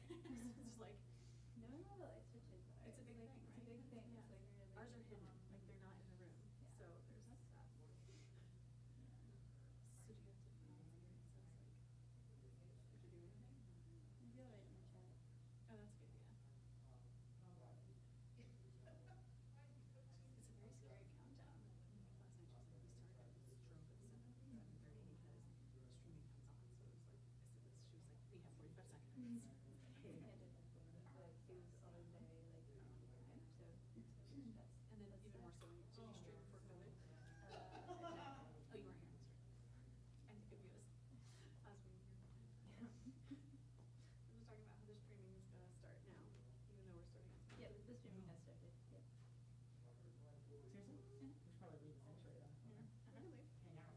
It's just like, No, no, the light switches are. it's a big like, thing, right? It's a big thing. Yeah. It's like really. Ours are hidden, like they're not in the room, Yeah. so there's that. So do you have to be access, like, did you do anything? Maybe I'll write in the chat. Oh, that's a good, yeah. It's a very scary countdown. Last night she was like, we started at this stroke of 7:30 because streaming comes on, so it was like, she was like, we have 45 seconds. Cantor does one of like do all day like time. So that's. And then that's even that. more so when you, did you stream before COVID? Oh, you weren't here, that's right. I think of you as we were here. I'm just talking about how the streaming is gonna start now, even though we're starting at. Yeah, the streaming has started. Yep. Seriously? Yeah. We should probably leave essentially though. Yeah. I can leave. Hang out.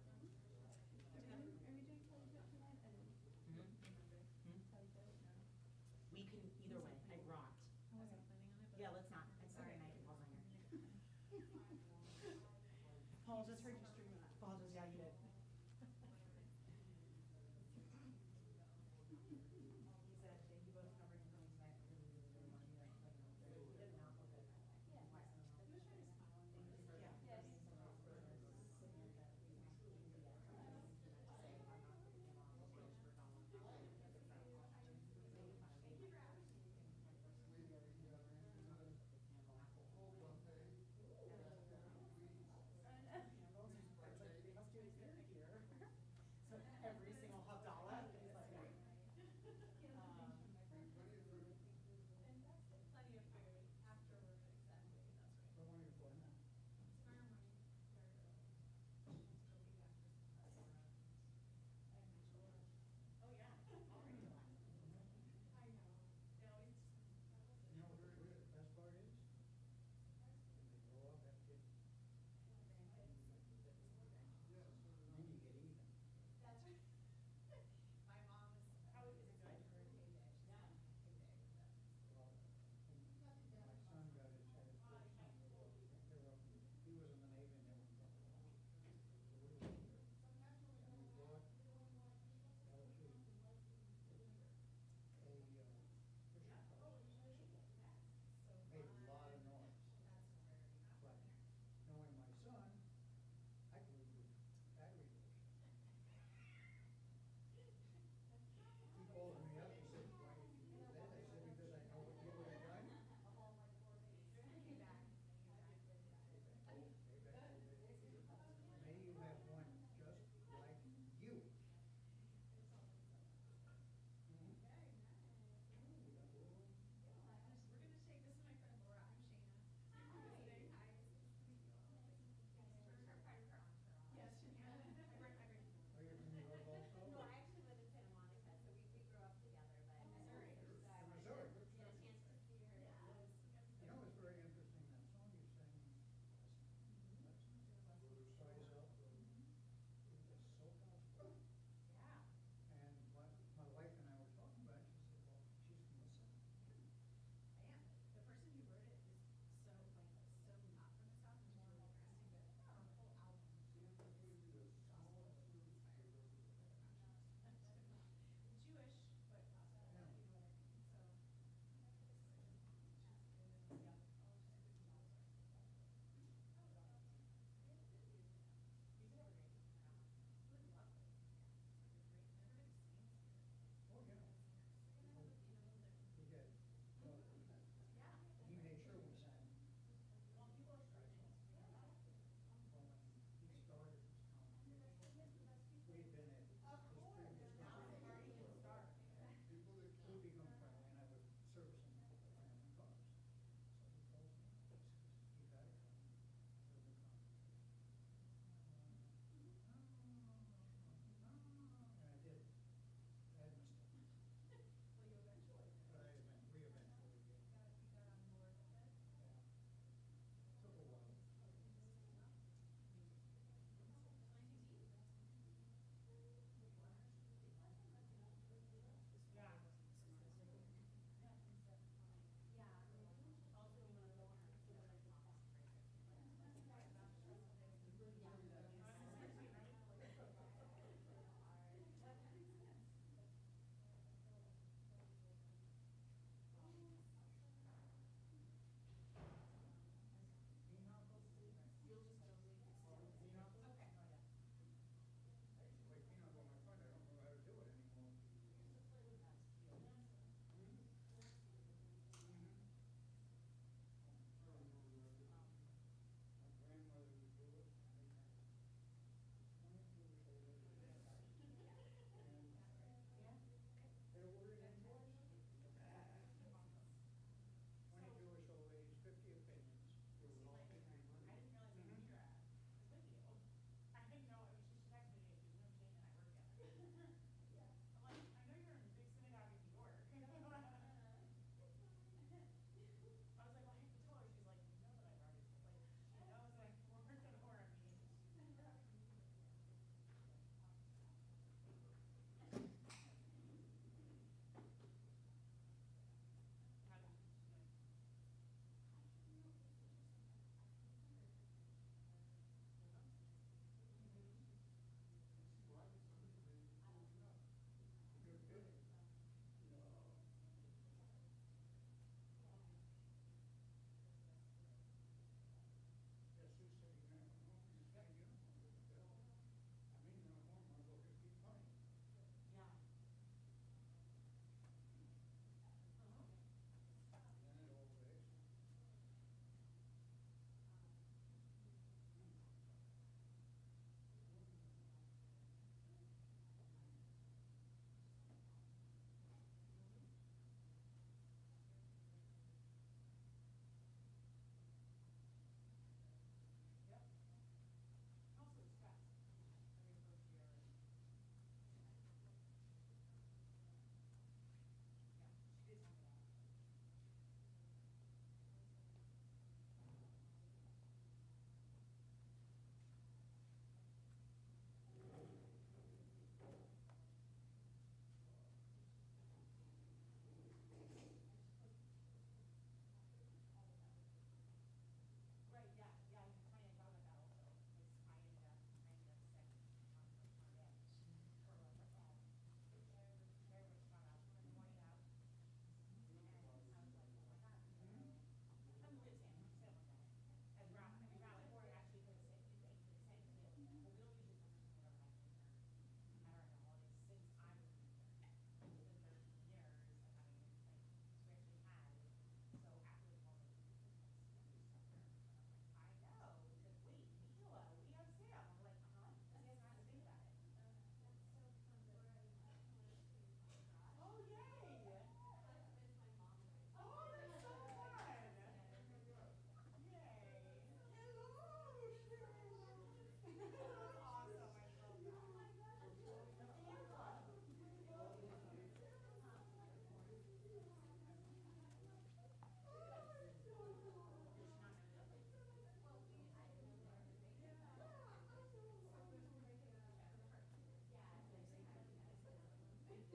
Are we doing Televote tonight? I don't remember. Televote, no. We can, either way, I brought. I wasn't planning on it, but. Yeah, let's not. I'm sorry, Okay. I can pause on here. Paul just heard you streaming that. Paul just, yeah, you did. He said, thank you both for covering for me tonight. Really, really, really much. You did not look at that. Yeah. Yeah. Yes. So every single Havdala is like, Plenty of food afterward, exactly, that's right. what one are you for now? Tomorrow morning, Oh, yeah. Already done. I know, they always. You know what the best part is? When they grow up, that kid, then you get even. That's right.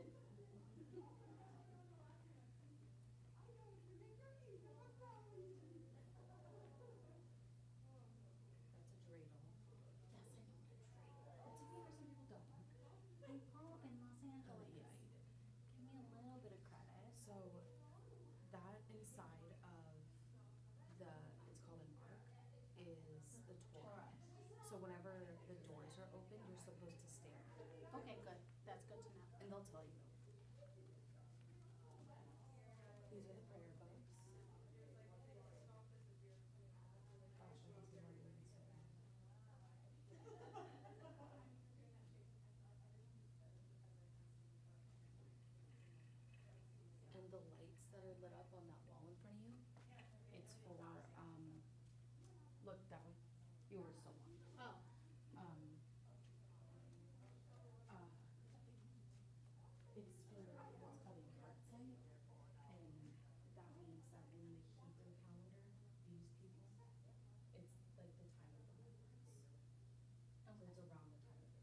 That's a dreidel. Yes, I know what a dreidel is. It's okay for some people don't. I know in Los Angeles. Oh, yeah, you did. Give me a little bit of credit. So that inside of the, it's called an arc, is the Torah. So whenever the doors are open, you're supposed to stare. Okay, good. That's good to know. And they'll tell you. These are the prayer books. Gosh, this is not even so bad. And the lights that are lit up on that wall in front of you, it's for, look that way. You were still on. Oh. Uh, it's for what's called a yard site, and that means that in the Hebrew calendar, these people, it's like the time of the month. So it's around the time of the month.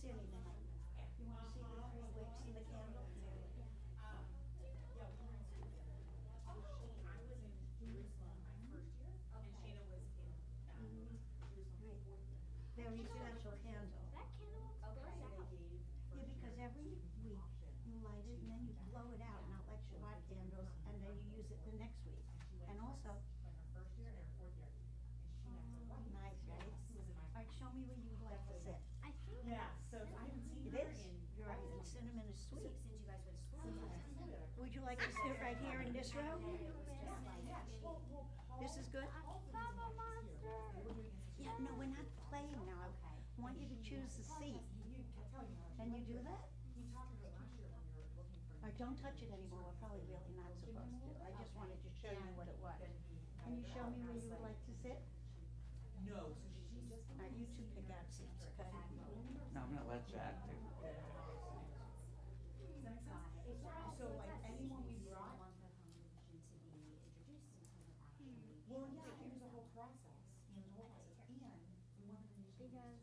see anything? You wanna see the three wicks and the candle? Yeah, we were in school together. I was in Jerusalem my first year, and Shayna was in, Jerusalem Right. fourth year. Very special candle. That candle looks And good. they gave Yeah, first because year every week you light it and then you blow it out, not like Shabbat candles, and then you use it the next week. And also, like her first year and her fourth year, and she met her wife. nice, right? Who was in my. Alright, show me where you would like to sit. I think Yeah, so I haven't seen It her is, in. you're right, and cinnamon is sweet. Since you guys went to school. Would you like to sit right here in this row? This is good? Papa Monster. Yeah, no, we're not playing now. I want you to choose the seat. He kept telling me how much. Can you do that? He talked to her last year when we were looking for. Alright, don't touch it anymore, we're probably really not supposed to. I just wanted to show you what it was. Can you show me where you would like to sit? No, so she just. Alright, you two pick out seats, okay? No, I'm gonna let Jack do. Does that make sense? So like anyone we brought, well, yeah, here's the whole process. Here's the whole process. And we wanted to use Because people.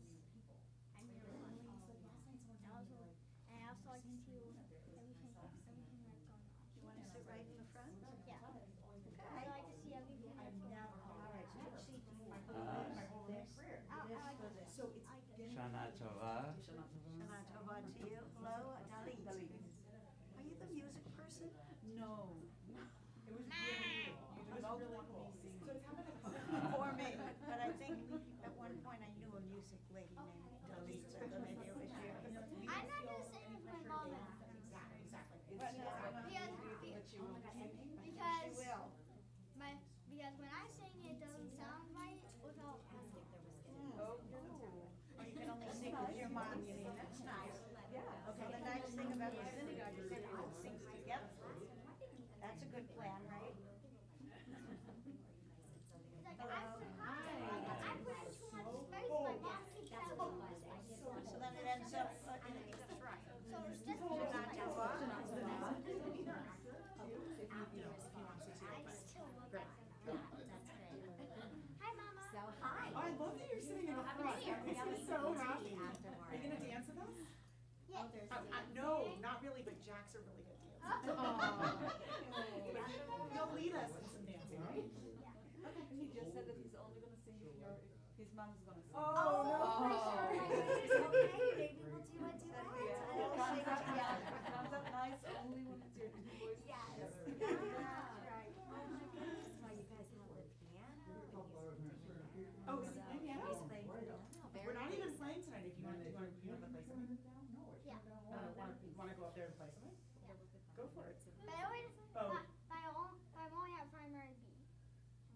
I'm your Like one. last night someone And told me also, like. and I also like to see everything that's going on. You wanna sit right in the front? Yeah. I Okay. like to see everything that's going on. Alright, so which seat do you want? My whole This, career. this, or this? So it's getting. Shana Tova. Shana Tova to you. Lo, Dalit. Are you the music person? No. It was really cool. It was really cool. So it's happening. Or me, but I think at one point I knew a music lady named Dalit, so maybe it was you. I'm not gonna sing with my mom now. Exactly. Because She will. because when I sing it doesn't sound right without Oh, you can only sing with your mom, you mean, that's nice. Yeah. Okay, the nice thing about the synagogue is everyone sings together. That's a good plan, right? It's like I put in too much space, my mom keeps telling me. So then it ends up, in a right. So it's just Shana Tova. I still love that. Hi, Mama. So, hi. Oh, I love that you're sitting in the front. This is so happy. Are you gonna dance with us? Yeah. No, not really, but Jack's a really good dancer. But he'll lead us in some dancing, right? He just said that he's only gonna sing if his mom's gonna sing. Oh, no. Okay, maybe we'll do a duet. We'll sing together. Comes up nice only when it's your voice. Yes. That's right. Oh my goodness, why you guys have the piano. Oh, is it playing piano? He's playing piano. We're not even playing tonight. If you want to play something. Yeah. Want to go up there and play something? Go for it. But I always, Oh. I only have primary B.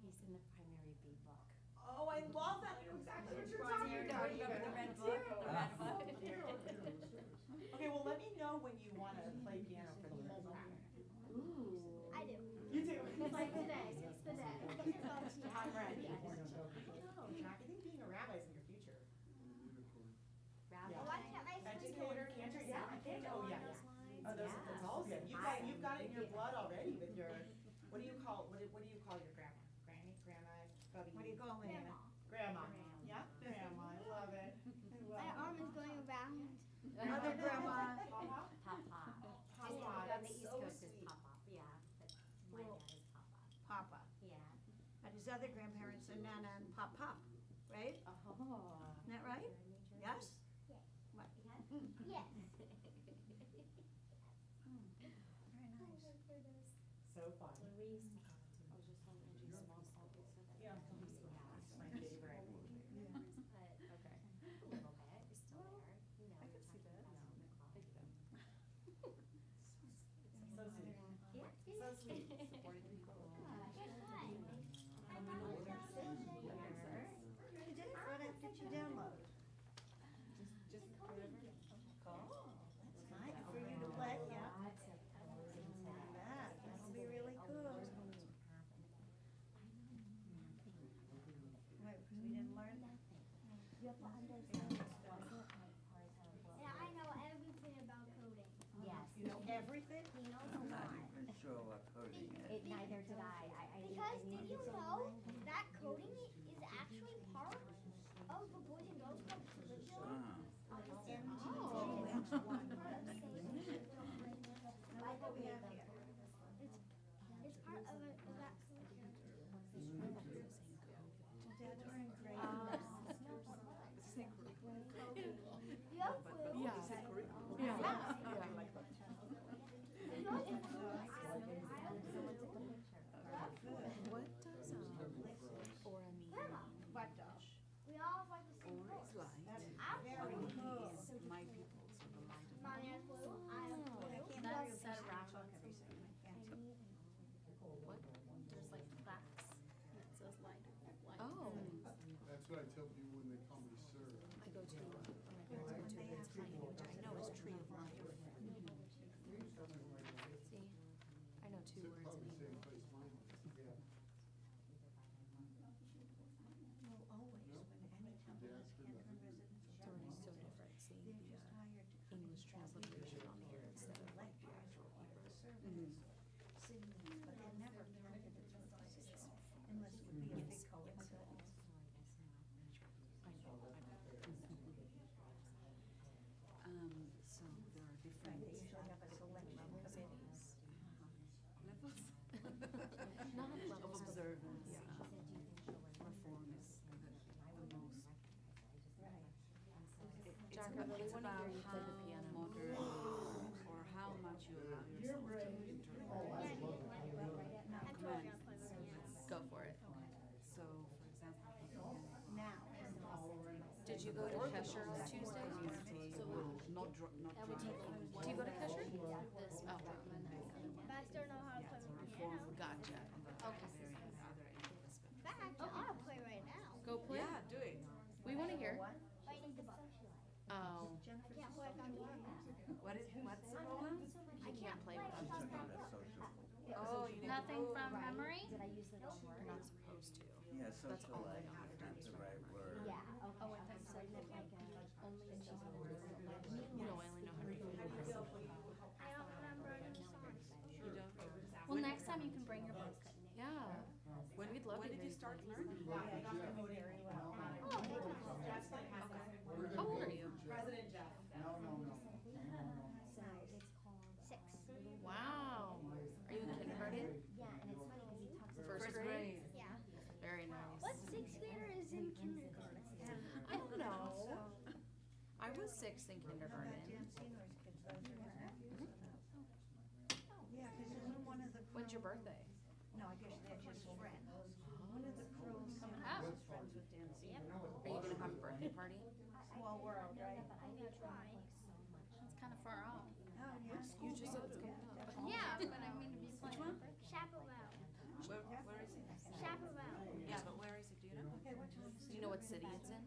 He's in the primary B book. Oh, I love that. I know exactly what you're talking about. The red book, the red book. Okay, well, let me know when you want to play piano for the next round. I do. You do. Like today, it's the day. I'm ready. I don't know, Jack. I think being a rabbi is in your future. Rabbi. Why can't my friends go? Educator, Cantor, yeah, I think. Oh, yeah. Oh, that's all good. You've got it in your blood already with your, what do you call your grandma? Grandma, Bubby? What do you call it? Grandma. Yeah, grandma, I love it. My arm is going around. Another grandma. Papa? Papa. Papa, On the that's East so Coast is sweet. Papa, yeah, but my dad is Papa, Papa. yeah. And his other grandparents are Nana and Pop Pop, right? Oh. Isn't that right? Yes? Yes. What? Yes. Very nice. So fun. When we used to go to. I was just hoping to do small salty so that. Yeah. It's my favorite. But, okay. A little bit, you're still there, you know. I can see that. No, Thank you. So sweet. Yeah. So sweet. Supporting people. You did it? What did you download? Just whatever. Nice for you to play, yeah? That'll be really cool. Wait, we didn't learn that? You have to understand. Yeah, I know everything about coding. Yes. You know everything? He knows a I'm not lot. even sure what coding is. Neither did I. Because did you know that coding is actually part of the Boys and Girls Club curriculum? Ah. MG Like what we have here. It's part of a evacuation. Dad's wearing gray. Yeah. What does aura mean? What does? We all like the same Aura is color. light. I'm Very blue. cool. He is my people, so the light of Mommy has blue. I have blue. That's That's around. Talk every second. I can't. What? There's like plaques that says light. Oh. That's what I tell people when they call me sir. I go to, my parents go to the tiny, which I know is tree of life. See, I know two It's words probably in the same English. place mine is. Well, always, when any temple has Cantor residents. It's already so different seeing They're the just hired to come English and have translation leadership on here instead of like the actual Hebrew. service, sitting there, but they're never counted as witnesses, unless it would be a big coincidence. I know, I know. So there are different Right, they usually have a selection committees. levels Not of levels, but observance. Reform is the most. Right. It's Dark, about, I really it's wanna about hear you play the how piano. modern or how much you allow yourself to interact. I'm totally gonna play the piano. go for it. So, for example, people Now. Did you go to Cheshire on Tuesday? not not That would take driving. you, do you go to Cheshire? This, oh, and then the other one. But I still know how to play the piano. Gotcha. Okay. Very other end of the spectrum. In fact, I want to play right now. Go play. Yeah, do it. We wanna hear. What? I need the book. Oh, I can't play if I'm eating. What's the problem? I can't play with them. Oh, you need Nothing to go. from memory? You're not supposed to. Yeah, That's all I socialize know how to is do. the right word. Oh, I thought you said that like, only in she's you know, I only know how to do it. I don't remember any songs. You don't. Well, next time you can bring your book. Yeah. When, We'd love when to did hear you you start play. learning? How old are you? President Jeff. Six. Wow. Are you in kindergarten? First grade? Yeah. Very nice. What sixth grader is in kindergarten? I don't know. I was 6 in kindergarten. Dancino's kids, those are his nephews. Yeah, because isn't one of the crew. When's your birthday? No, I guess they're just friends. One of the crews coming Oh. out is friends with Dancino. Are you gonna have a birthday party? Small world, right? I'm gonna try. It's kind of far off. Oh, yeah. You just said it's coming up. Yeah, but I mean to be playing. one? Chaparral. Where is it? Chaparral. Yeah, but where is it? Do you know? Okay, what time is Do you know what city it's in? time?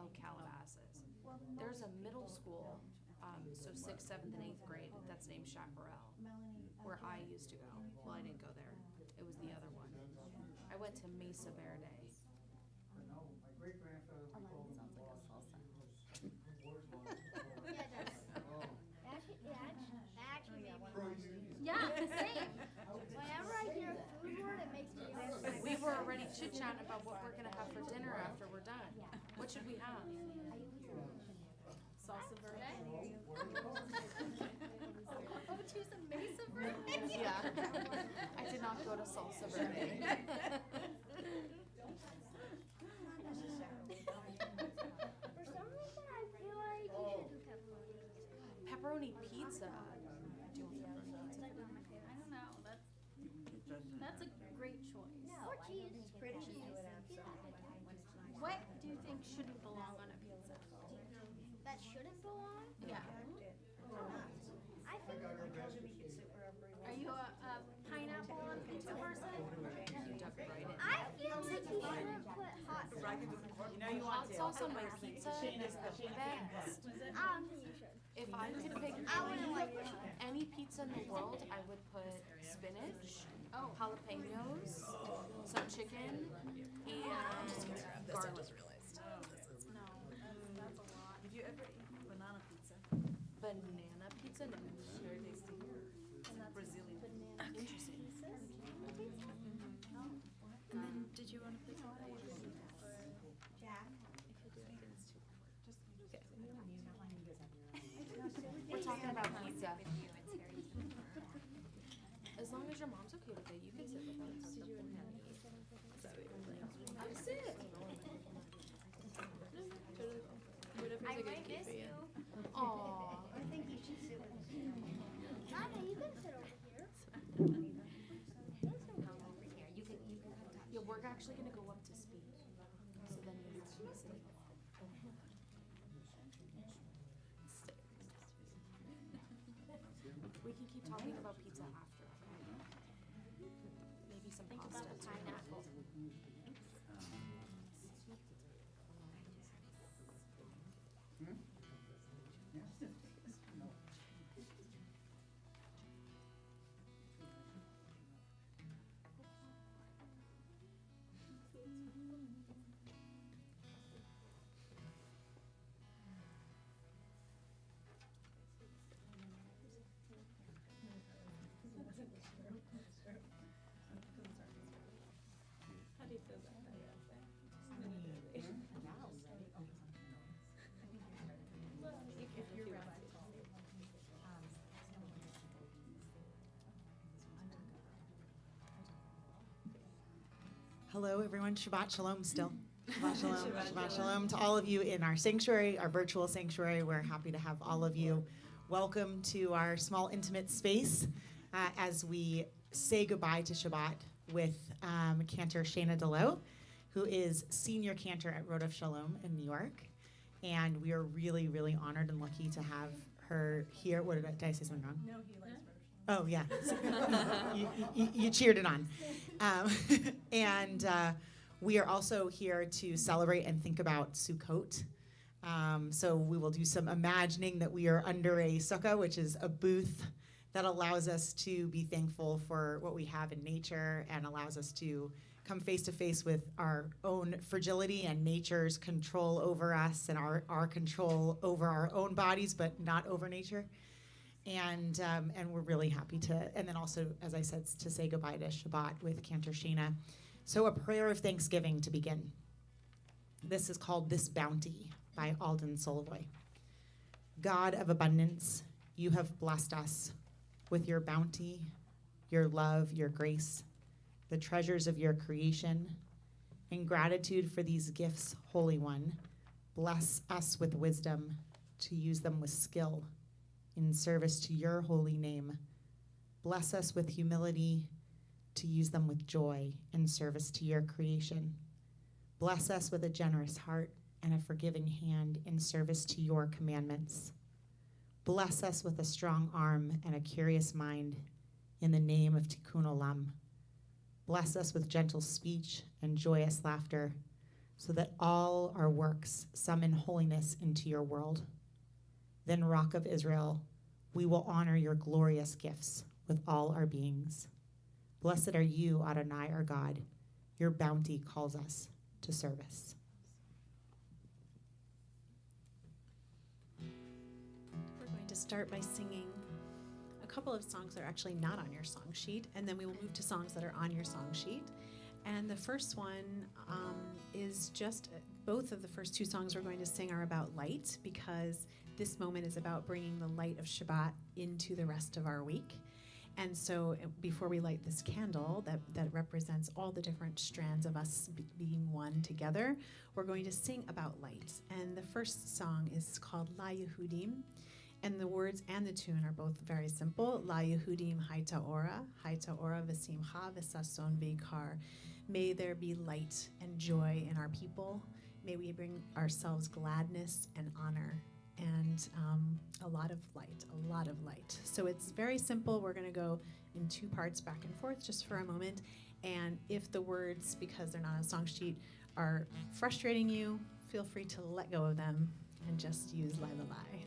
Oh, Calabasas. There's a middle school, so 6th, 7th, and 8th grade, that's named Chaparral, Melanie. where I used to go. Well, I didn't go there. It was the other one. I went to Mesa Verde. No, my great grandfather would call me. Sounds like a salsa. Yeah, it does. Oh, Actually made me pro hungry. union. Yeah, same. Whenever I hear a food word, it makes me hungry. We were already chit-chatting about what we're gonna have for dinner after we're done. What should we have? Salsa verde? Oh, choose a Mesa Verde? Yeah. I did not go to Salsa Verde. Not necessarily. For some reason, I feel like you should do pepperoni. Pepperoni pizza. Do you want pepperoni pizza? It's like one of my favorites. I don't know, It doesn't that's a have- great choice. Or cheese. It's pretty to do it outside when it's nice. What do you think shouldn't belong on a pizza? That shouldn't belong? Yeah. Jack did. Or not. I think. I told him he could sit wherever he Are wanted. you a pineapple on pizza person? You dug right in. I feel like you shouldn't put hot sauce. You know you want Hot to. sauce on my pizza is the best. I don't think you should. If I could pick I wouldn't like it. any pizza in the world, I would put spinach, jalapenos, some chicken, and garlic. No, that's a lot. Did you ever eat banana pizza? Banana pizza? No. Very tasty. Brazilian. Interesting. And then, did you want to play Jack? Just, okay. okay, you can sit with us. Did you already have it? Is that what you were saying? I'm sit. No, totally fine. Whatever I is a good might key miss for you. you. Aw. I think you should sit with us. Mama, you can sit over here. Come over here. You can come touch. Yeah, we're actually gonna go up to speed, so then you have to stay. We can keep talking about pizza after, okay? Maybe some Think pasta. about the pineapple. How do you feel about that? If you're ready. Hello, everyone. Shabbat Shalom still. Shabbat Shalom. Shabbat Shalom to all of you in our sanctuary, our virtual sanctuary. We're happy to have all of you. Welcome to our small, intimate space as we say goodbye to Shabbat with Cantor Shayna DeLowe, who is senior cantor at Road of Shalom in New York. And we are really, really honored and lucky to have her here. What did I say something wrong? No, he likes Road Oh, yeah. You cheered it on. And we are also here to celebrate and think about Sukkot. So we will do some imagining that we are under a sukkah, which is a booth that allows us to be thankful for what we have in nature and allows us to come face to face with our own fragility and nature's control over us and our control over our own bodies, but not over nature. And we're really happy to, and then also, as I said, to say goodbye to Shabbat with Cantor Shayna. So a prayer of thanksgiving to begin. This is called This Bounty by Alden Solovoy. God of abundance, you have blessed us with your bounty, your love, your grace, the treasures of your creation. In gratitude for these gifts, Holy One, bless us with wisdom to use them with skill in service to your holy name. Bless us with humility to use them with joy in service to your creation. Bless us with a generous heart and a forgiving hand in service to your commandments. Bless us with a strong arm and a curious mind in the name of Tikkun Olam. Bless us with gentle speech and joyous laughter so that all our works summon holiness into your world. Then, Rock of Israel, we will honor your glorious gifts with all our beings. Blessed are you, Adonai, our God. Your bounty calls us to service. We're going to start by singing a couple of songs that are actually not on your song sheet, and then we will move to songs that are on your song sheet. And the first one is just, both of the first two songs we're going to sing are about light, because this moment is about bringing the light of Shabbat into the rest of our week. And so before we light this candle that represents all the different strands of us being one together, we're going to sing about light. And the first song is called La Yehudim, and the words and the tune are both very simple. La Yehudim Haita Ora V'Simcha V'Sason V'Ikar. May there be light and joy in our people. May we bring ourselves gladness and honor and a lot of light. So it's very simple. We're going to go in two parts back and forth just for a moment. And if the words, because they're not on a song sheet, are frustrating you, feel free to let go of them and just use Lai La Lai.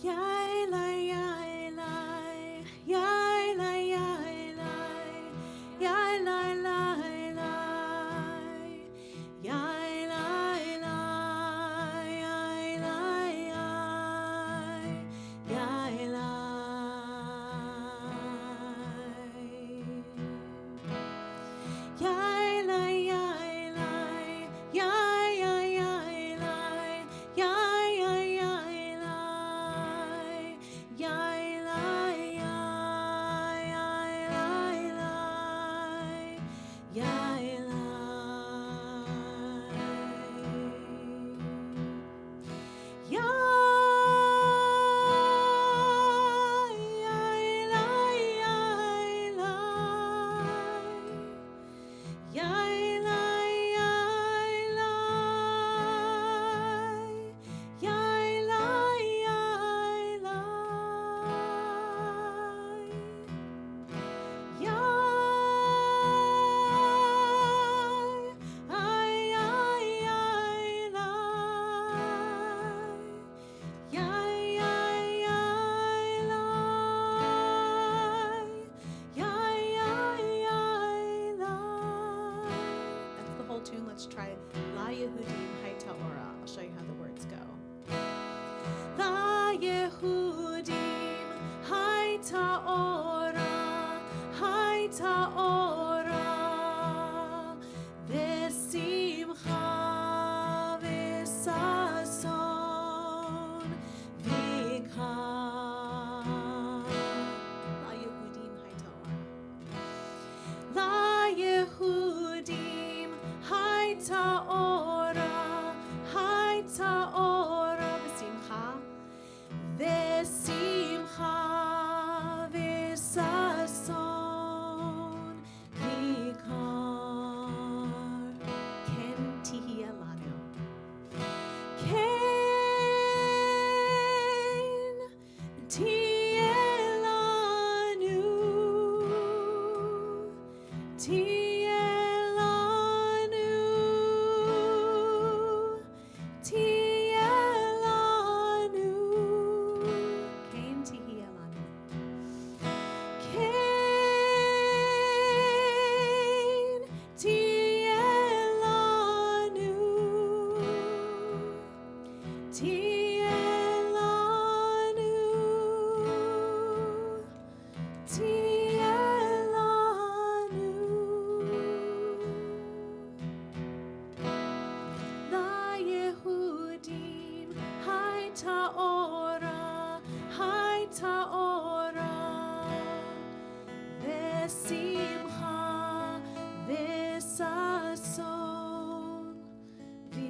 Yai Lai Yai Lai Yai Lai Yai Lai Yai Lai Lai Lai Yai Lai Lai Yai Lai Yai Yai Lai Yai Lai Yai Lai Yai Yai Yai Lai Yai Yai Yai Lai simcha, this a song become.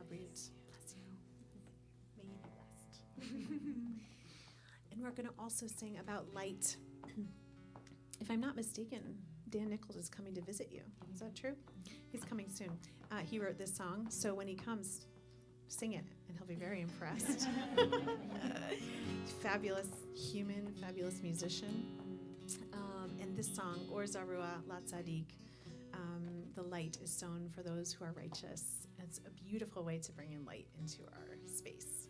Abrit. Bless you. May you be blessed. And we're going to also sing about light. If I'm not mistaken, Dan Nichols is coming to visit you. Is that true? He's coming soon. He wrote this song, so when he comes, sing it, and he'll be very impressed. Fabulous human, fabulous musician. And this song, Or Zarua La Tzadik, the light is sown for those who are righteous. It's a beautiful way to bring in light into our space.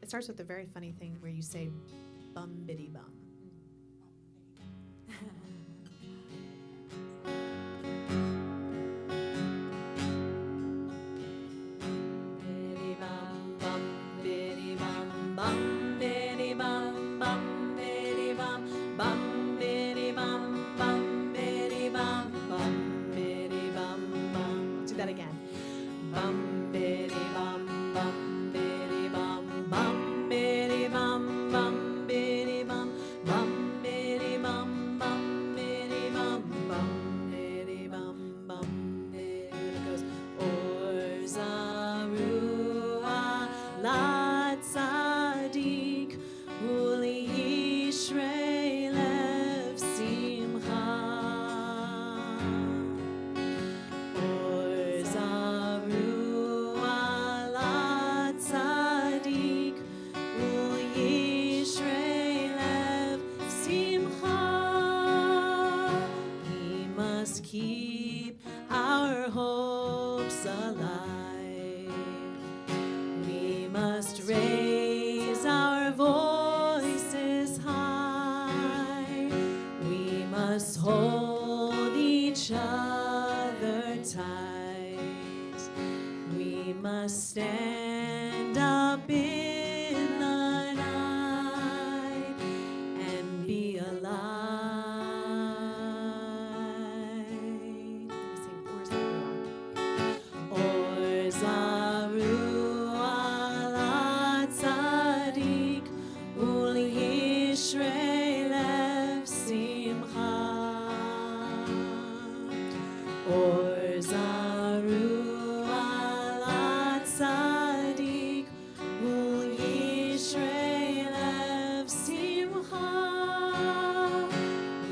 It starts with a very funny thing where you say, bum biddy bum. Do that again. Bum biddy bum bum biddy bum bum biddy bum bum biddy bum bum biddy bum bum biddy bum bum biddy bum bum biddy. And it goes Or Zarua La Tzadik Uli Yishrei Lev Simcha. Or Zarua La Tzadik Uli Yishrei Lev Simcha. We must keep our hopes alive. We must raise our voices high. We must hold each other tight. We must stand up in the night and be alive. Let me sing Or Zarua La Tzadik Uli Yishrei Lev Simcha. Or Zarua La Tzadik Uli Yishrei Lev Simcha.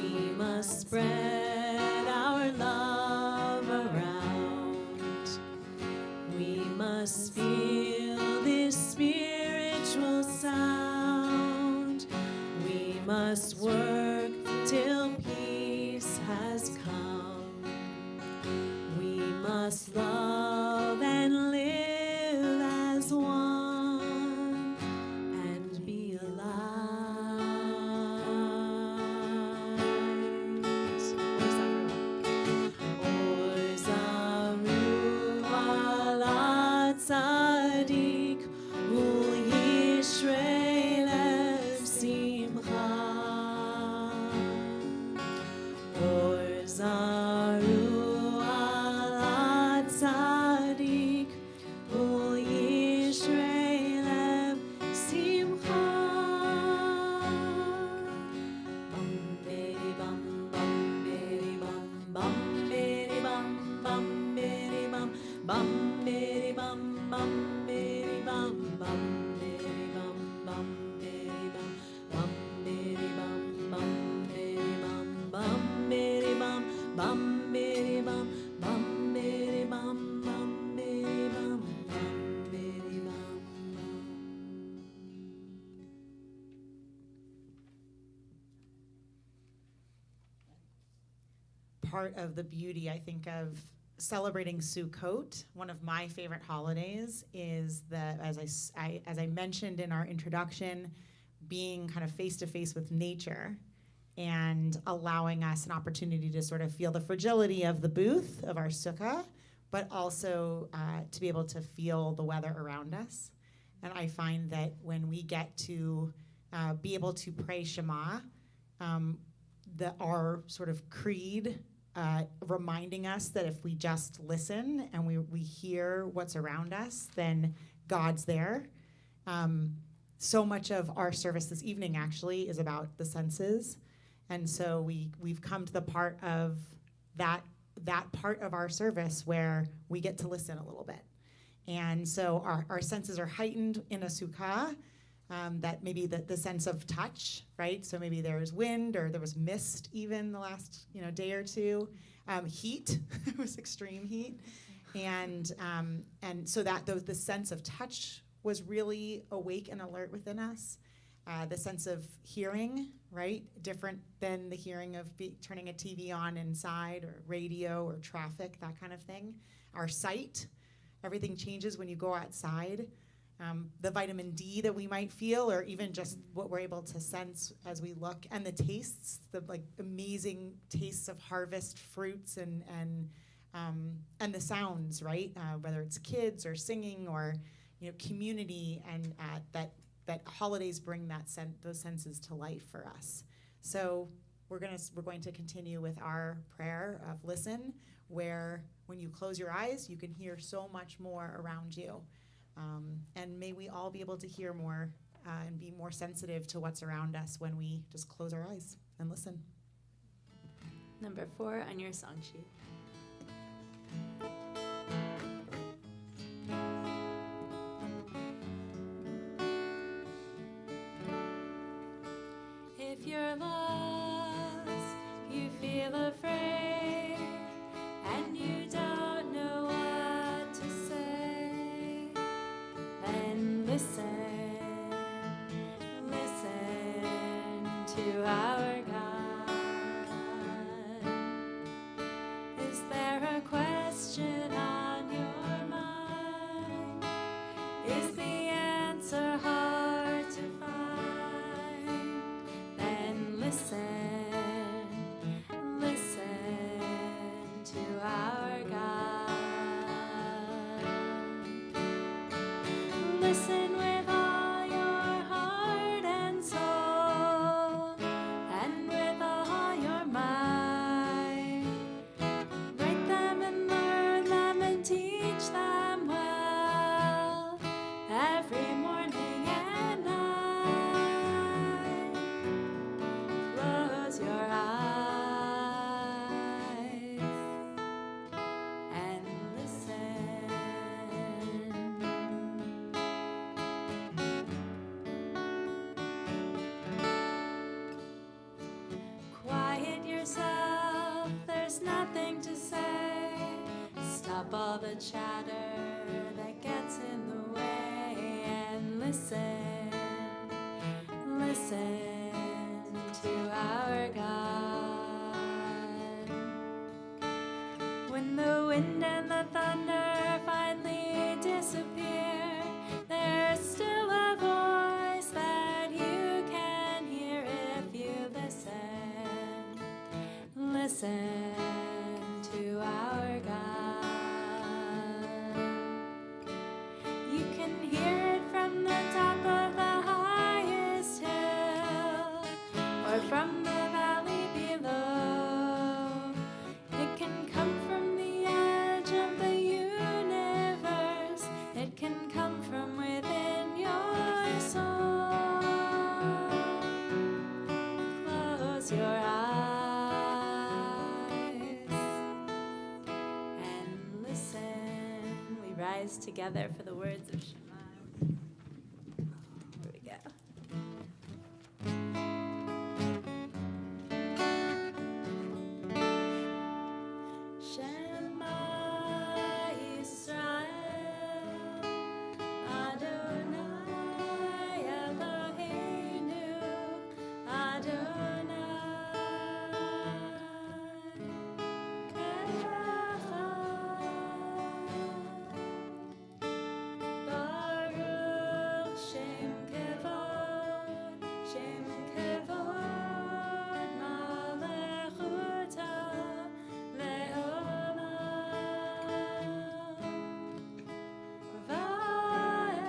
We must spread our love around. We must feel this spiritual sound. We must work till peace has come. We must love and live as one and be alive. Or Zarua La Tzadik Uli Yishrei Lev Simcha. Or Zarua La Tzadik Uli Yishrei Lev Simcha. Bum biddy bum bum biddy bum bum biddy bum bum biddy bum bum biddy bum bum biddy bum bum biddy bum bum biddy bum bum biddy bum bum biddy bum bum biddy bum bum biddy bum bum biddy bum bum biddy bum bum biddy bum. Part of the beauty, I think, of celebrating Sukkot, one of my favorite holidays, is that, as I mentioned in our introduction, being kind of face to face with nature and allowing us an opportunity to sort of feel the fragility of the booth of our sukkah, but also to be able to feel the weather around us. And I find that when we get to be able to pray Shema, our sort of creed, reminding us that if we just listen and we hear what's around us, then God's there. So much of our service this evening actually is about the senses. And so we've come to the part of that part of our service where we get to listen a little bit. And so our senses are heightened in a sukkah, that maybe the sense of touch, right? So maybe there was wind or there was mist even the last day or two. Heat, it was extreme heat. And so that the sense of touch was really awake and alert within us. The sense of hearing, right? Different than the hearing of turning a TV on inside or radio or traffic, that kind of thing. Our sight, everything changes when you go outside. The vitamin D that we might feel, or even just what we're able to sense as we look, and the tastes, the amazing tastes of harvest fruits and the sounds, right? Whether it's kids or singing or community, and that holidays bring those senses to life for us. So we're going to continue with our prayer of listen, where when you close your eyes, you can hear so much more around you. And may we all be able to hear more and be more sensitive to what's around us when we just close our eyes and listen. Number 4 on your song sheet. If you're lost, you feel afraid, and you don't know what to say, then listen to our God. Is there a question on your mind? Is the answer hard to find? Then listen to our God. Listen with all your heart and soul, and with all your mind. Write them and learn them and teach them well, every morning and night. Close your eyes and listen. Quiet yourself, there's nothing to say. Stop all the chatter that gets in the way, and listen to our God. When the wind and the thunder finally disappear, there's still a voice that you can hear if you listen. Listen to our God. You can hear it from the top of the highest hill, or from the valley below. It can come from the edge of the universe. It can come from within your soul. Close your eyes and listen. We rise together for the words of Shema. Here we go. Shema Yisrael, Adonai Eloheinu, Adonai Echad. Baruch Shem Kevod, Shem Kevod Malechuta Le'olam Va'ed.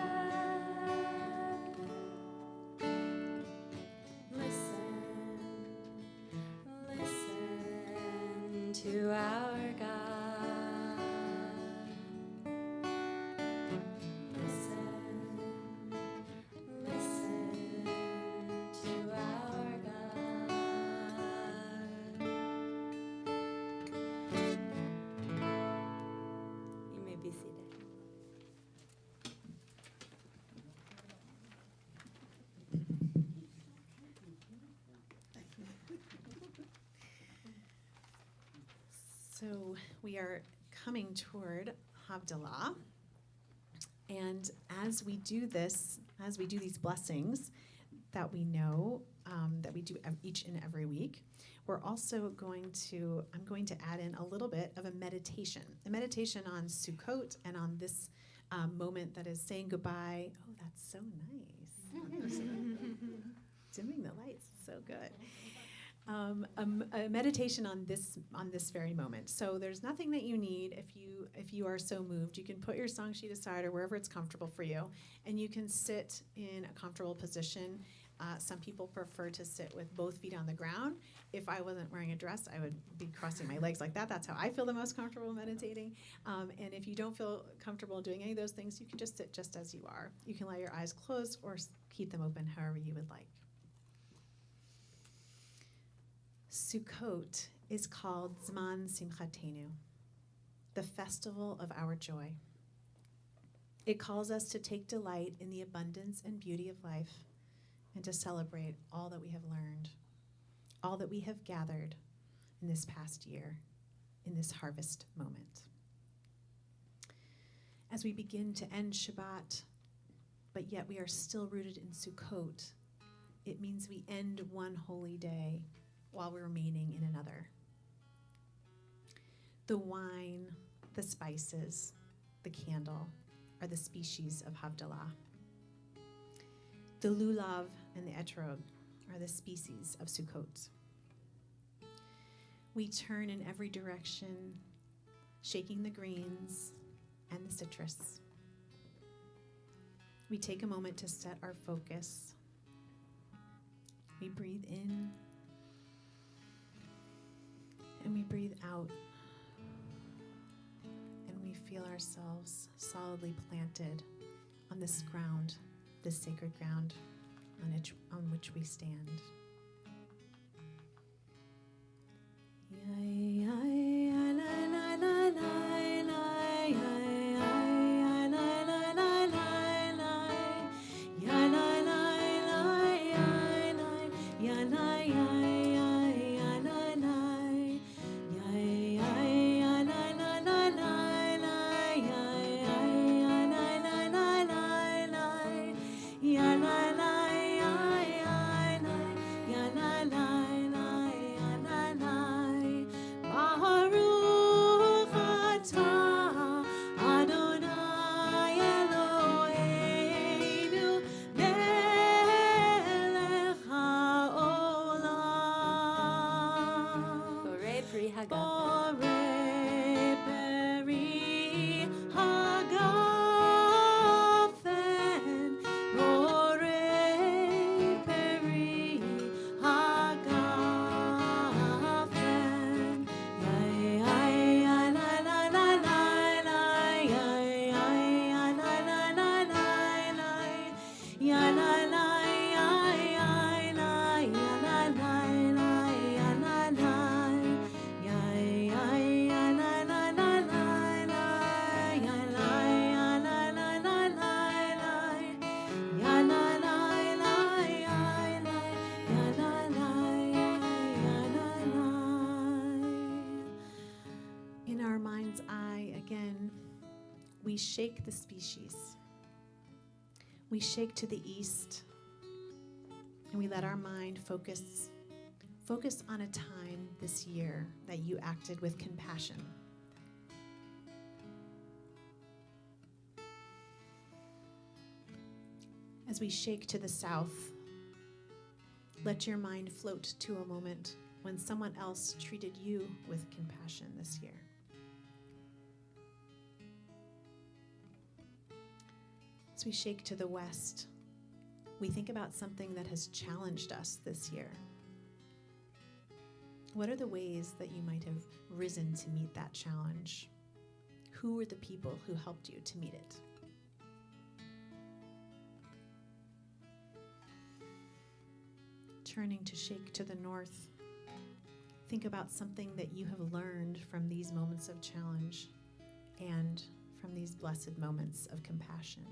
Listen to our God. Listen So we are coming toward Havdala. And as we do this, as we do these blessings that we know, that we do each and every week, we're also I'm going to add in a little bit of a meditation on Sukkot and on this moment that is saying goodbye. Oh, that's so nice. Dimming the lights, so good. A meditation on this very moment. So there's nothing that you need if you are so moved. You can put your song sheet aside or wherever it's comfortable for you, and you can sit in a comfortable position. Some people prefer to sit with both feet on the ground. If I wasn't wearing a dress, I would be crossing my legs like that. That's how I feel the most comfortable meditating. And if you don't feel comfortable doing any of those things, you can just sit just as you are. You can let your eyes close or keep them open however you would like. Sukkot is called Zman Simchatenu, the festival of our joy. It calls us to take delight in the abundance and beauty of life and to celebrate all that we have learned, all that we have gathered in this past year, in this harvest moment. As we begin to end Shabbat, but yet we are still rooted in Sukkot, it means we end one holy day while we're remaining in another. The wine, the spices, the candle are the species of Havdalah. The lulav and the etrog are the species of Sukkot. We turn in every direction, shaking the greens and the citrus. We take a moment to set our focus. We breathe in and we breathe out, and we feel ourselves solidly planted on this ground, this sacred ground on which we stand. We shake the species. We shake to the east, and we let our mind focus on a time this year that you acted with compassion. As we shake to the south, let your mind float to a moment when someone else treated you with compassion this year. As we shake to the west, we think about something that has challenged us this year. What are the ways that you might have risen to meet that challenge? Who were the people who helped you to meet it? Turning to shake to the north, think about something that you have learned from these moments of challenge and from these blessed moments of compassion.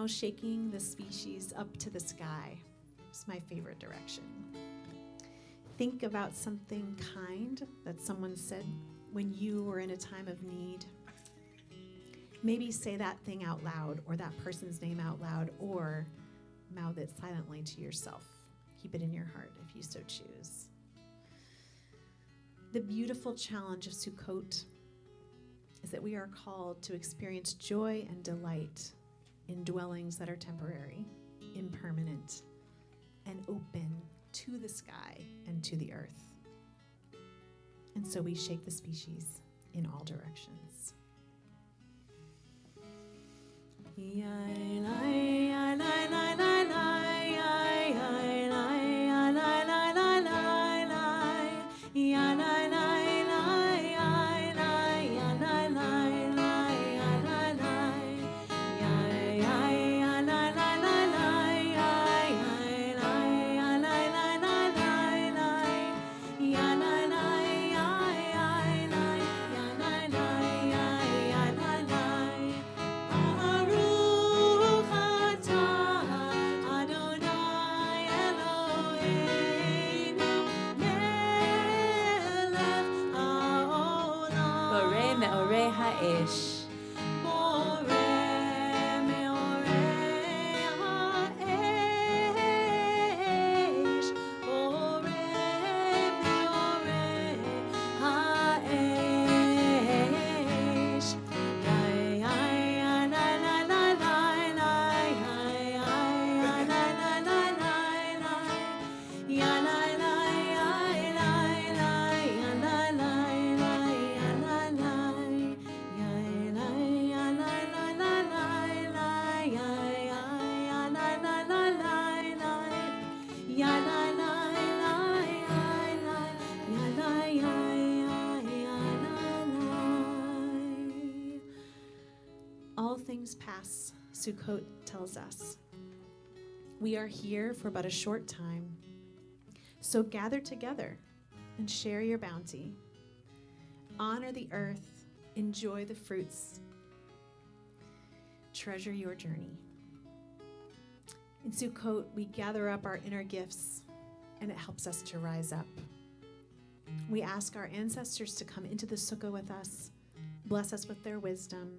now shaking the species up to the sky. It's my favorite direction. Think about something kind that someone said when you were in a time of need. Maybe say that thing out loud, or that person's name out loud, or mouth it silently to yourself. Keep it in your heart if you so choose. The beautiful challenge of Sukkot is that we are called to experience joy and delight in dwellings that are temporary, impermanent, and open to the sky and to the earth. And so we shake the species in all directions. All things pass, Sukkot tells us. We are here for but a short time. So gather together and share your bounty. Honor the earth, enjoy the fruits. Treasure your journey. In Sukkot, we gather up our inner gifts, and it helps us to rise up. We ask our ancestors to come into the sukkah with us, bless us with their wisdom,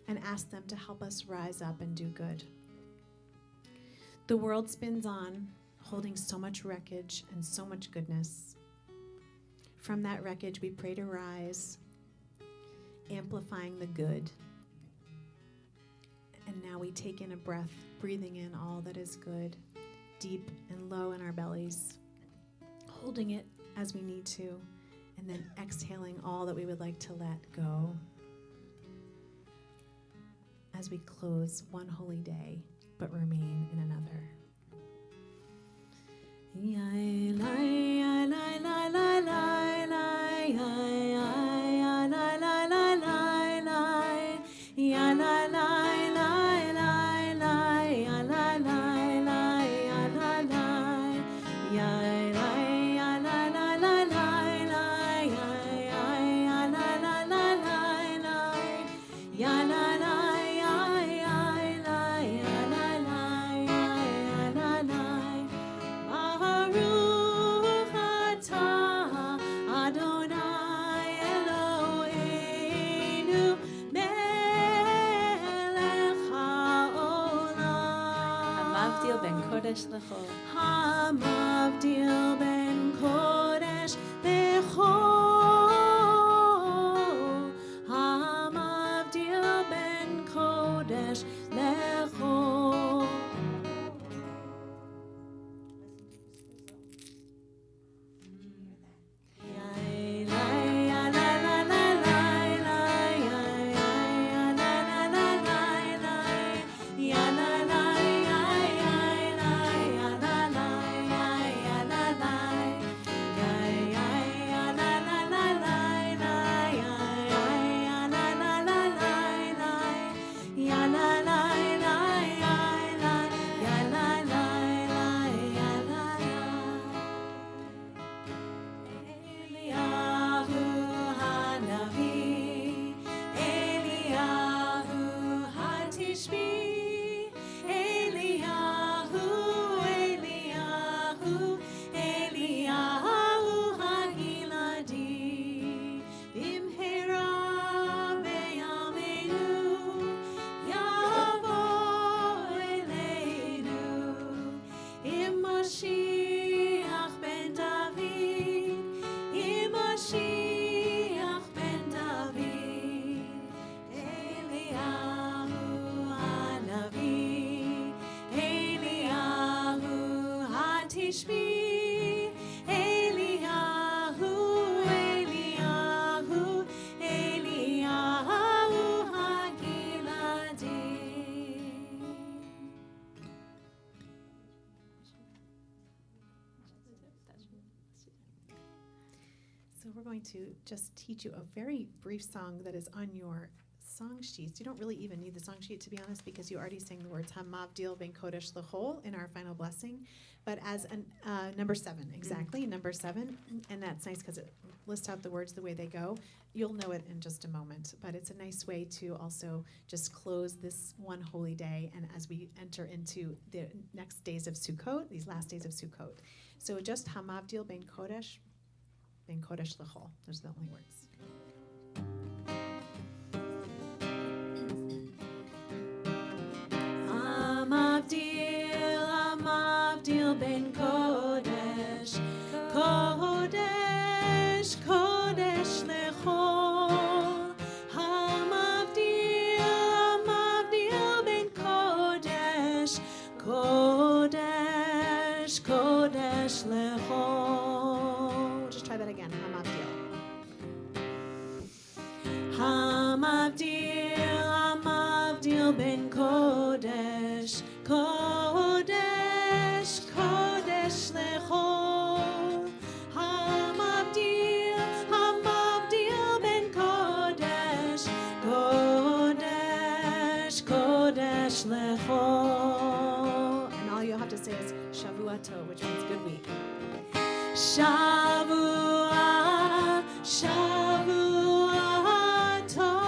and ask them to help us rise up and do good. The world spins on, holding so much wreckage and so much goodness. From that wreckage, we pray to rise, amplifying the good. And now we take in a breath, breathing in all that is good, deep and low in our bellies, holding it as we need to, and then exhaling all that we would like to let go as we close one holy day, but remain in another. Hamavdil ben kodesh lecho. Hamavdil ben kodesh lecho. Tishbi, Eliyahu, Eliyahu, Eliyahu Hagiladi. So we're going to just teach you a very brief song that is on your song sheets. You don't really even need the song sheet, to be honest, because you already sang the words Hamavdil ben Kodesh L'chol in our final blessing. But as number 7, exactly, number 7, and that's nice because it lists out the words the way they go. You'll know it in just a moment, but it's a nice way to also just close this one holy day, and as we enter into the next days of Sukkot, these last days of Sukkot. So just Hamavdil ben Kodesh L'chol. Those are the only words. Hamavdil ben Kodesh, Kodesh, Kodesh L'chol. Hamavdil ben Kodesh, Kodesh, Kodesh L'chol. Just try that again. Hamavdil ben Kodesh, Kodesh, Kodesh L'chol. Hamavdil ben Kodesh, Kodesh, Kodesh L'chol. And all you'll have to say is Shavua Tov, which means good week. Shavua, Shavua Tov.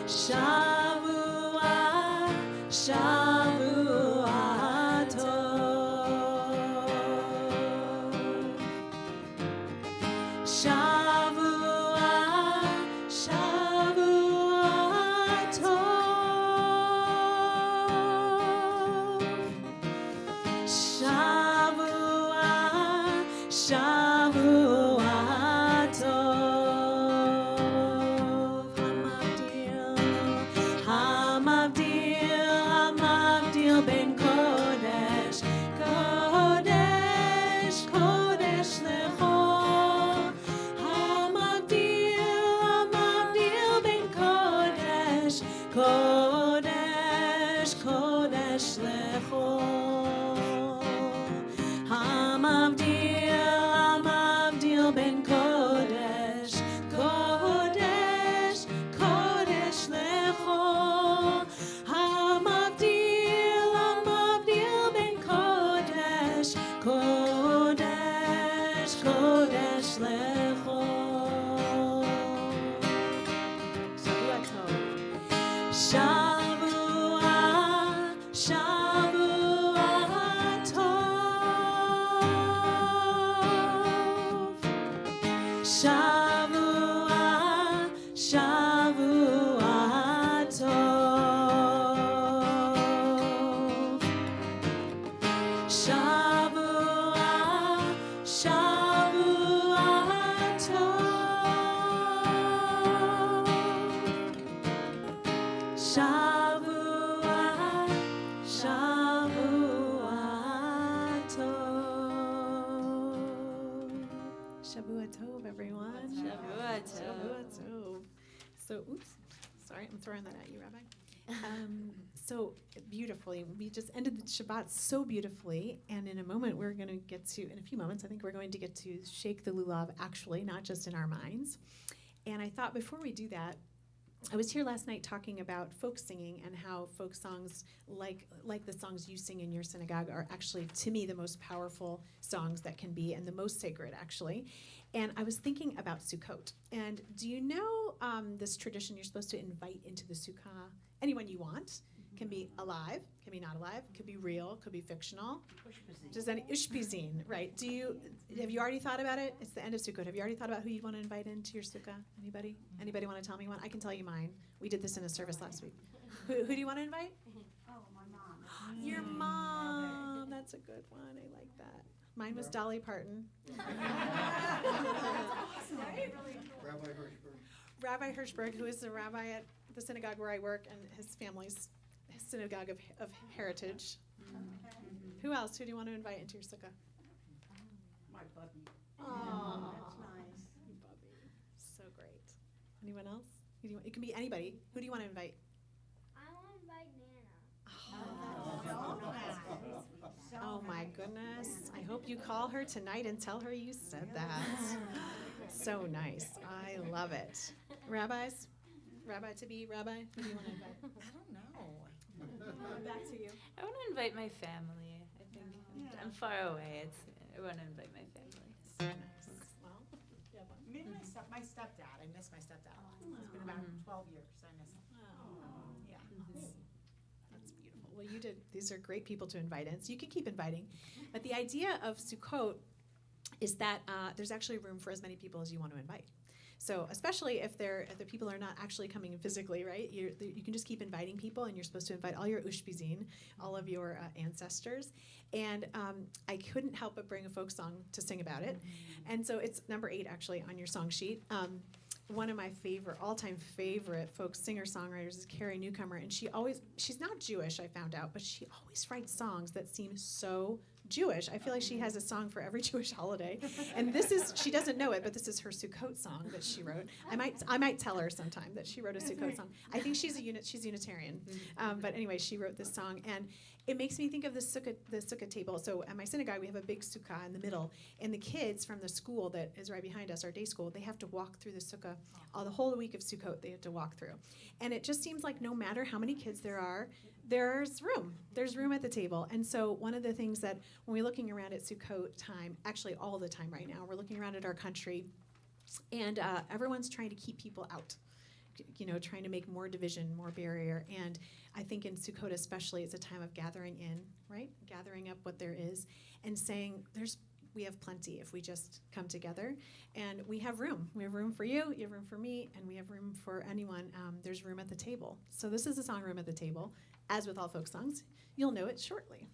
Shavua, Shavua Tov. Shavua, Shavua Tov. Shavua, Shavua Tov. Hamavdil ben Kodesh, Kodesh, Kodesh L'chol. Hamavdil ben Kodesh, Kodesh, Kodesh L'chol. Hamavdil ben Kodesh, Kodesh, Kodesh L'chol. Hamavdil ben Kodesh, Kodesh, Kodesh L'chol. Shavua Tov. Shavua, Shavua Tov. Shavua, Shavua Tov. Shavua, Shavua Tov. Shavua, Shavua Tov. Shavua Tov, everyone. Shavua Tov. Shavua Tov. So, oops, sorry, I'm throwing that at you, Rabbi. So beautifully, we just ended the Shabbat so beautifully, and in a moment we're going to get to, in a few moments, I think we're going to get to shake the lulav actually, not just in our minds. And I thought before we do that, I was here last night talking about folk singing and how folk songs, like the songs you sing in your synagogue, are actually, to me, the most powerful songs that can be and the most sacred, actually. And I was thinking about Sukkot. And do you know this tradition? You're supposed to invite into the sukkah anyone you want. Can be alive, can be not alive, could be real, could be fictional. Does any Ushpizin, right? Have you already thought about it? It's the end of Sukkot. Have you already thought about who you want to invite into your sukkah? Anybody? Anybody want to tell me one? I can tell you mine. We did this in a service last week. Who do you want to invite? Oh, my mom. Your mom. That's a good one. I like that. Mine was Dolly Parton. Rabbi Hirschberg. Rabbi Hirschberg, who is the rabbi at the synagogue where I work, and his family's synagogue of heritage. Who else? Who do you want to invite into your sukkah? My puppy. Aw. That's nice. Bubby. So great. Anyone else? It can be anybody. Who do you want to invite? I want to invite Nana. Oh my goodness. I hope you call her tonight and tell her you said that. So nice. I love it. Rabbis? Rabbi to be, Rabbi? Who do you want to invite? I don't know. Back to you. I want to invite my family. I think I'm far away. I want to invite my family. Well, yeah, but- Maybe my stepdad. I miss my stepdad. It's been about 12 years. I miss him. Yeah. That's beautiful. Well, you did. These are great people to invite in, so you can keep inviting. But the idea of Sukkot is that there's actually room for as many people as you want to invite. So especially if the people are not actually coming physically, right? You can just keep inviting people, and you're supposed to invite all your ushpizin, all of your ancestors. And I couldn't help but bring a folk song to sing about it. And so it's number 8 actually on your song sheet. One of my all-time favorite folk singer-songwriters is Carrie Newcomer, and she's not Jewish, I found out, but she always writes songs that seem so Jewish. I feel like she has a song for every Jewish holiday, and she doesn't know it, but this is her Sukkot song that she wrote. I might tell her sometime that she wrote a Sukkot song. I think she's Unitarian, but anyway, she wrote this song, and it makes me think of the sukkah table. So at my synagogue, we have a big sukkah in the middle, and the kids from the school that is right behind us, our day school, they have to walk through the sukkah the whole week of Sukkot. They have to walk through, and it just seems like no matter how many kids there are, there's room. There's room at the table. And so one of the things that when we're looking around at Sukkot time, actually all the time right now, we're looking around at our country, and everyone's trying to keep people out. Trying to make more division, more barrier. And I think in Sukkot especially, it's a time of gathering in, right? Gathering up what there is and saying we have plenty if we just come together. And we have room. We have room for you have room for me, and we have room for anyone. There's room at the table. So this is the song Room at the Table. As with all folk songs, you'll know it shortly.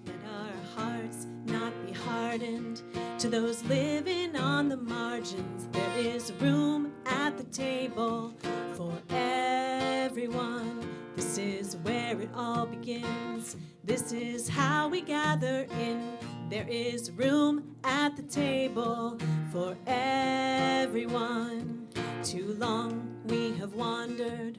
Let our hearts not be hardened to those living on the margins. There is room at the table for everyone. This is where it all begins. This is how we gather in. There is room at the table for everyone. Too long we have wandered,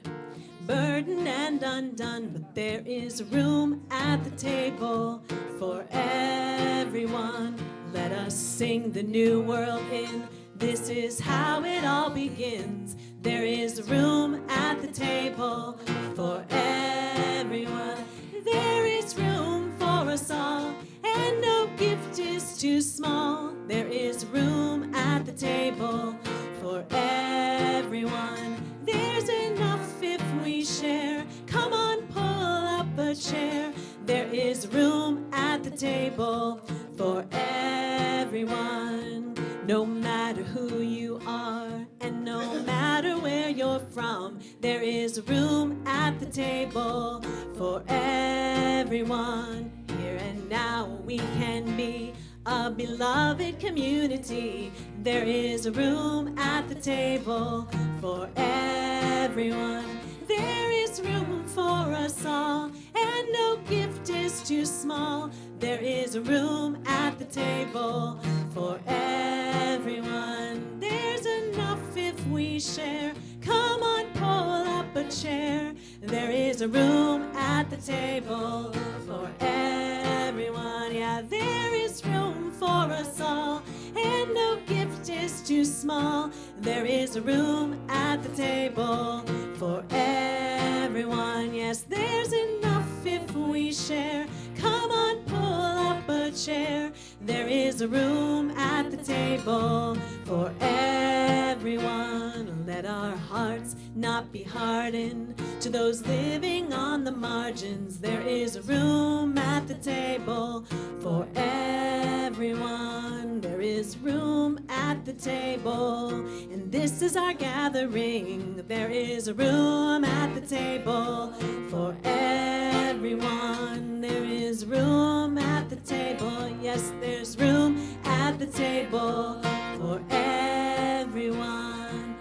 burdened and undone, but there is room at the table for everyone. Let us sing the new world in. This is how it all begins. There is room at the table for everyone. There is room for us all, and no gift is too small. There is room at the table for everyone. There's enough if we share. Come on, pull up a chair. There is room at the table for everyone. No matter who you are, and no matter where you're from, there is room at the table for everyone. Here and now we can be a beloved community. There is room at the table for everyone. There is room for us all, and no gift is too small. There is room at the table for everyone. There's enough if we share. Come on, pull up a chair. There is a room at the table for everyone. Yeah, there is room for us all, and no gift is too small. There is a room at the table for everyone. Yes, there's enough if we share. Come on, pull up a chair. There is a room at the table for everyone. Let our hearts not be hardened to those living on the margins. There is a room at the table for everyone. There is room at the table, and this is our gathering. There is a room at the table for everyone. There is room at the table. Yes, there's room at the table for everyone.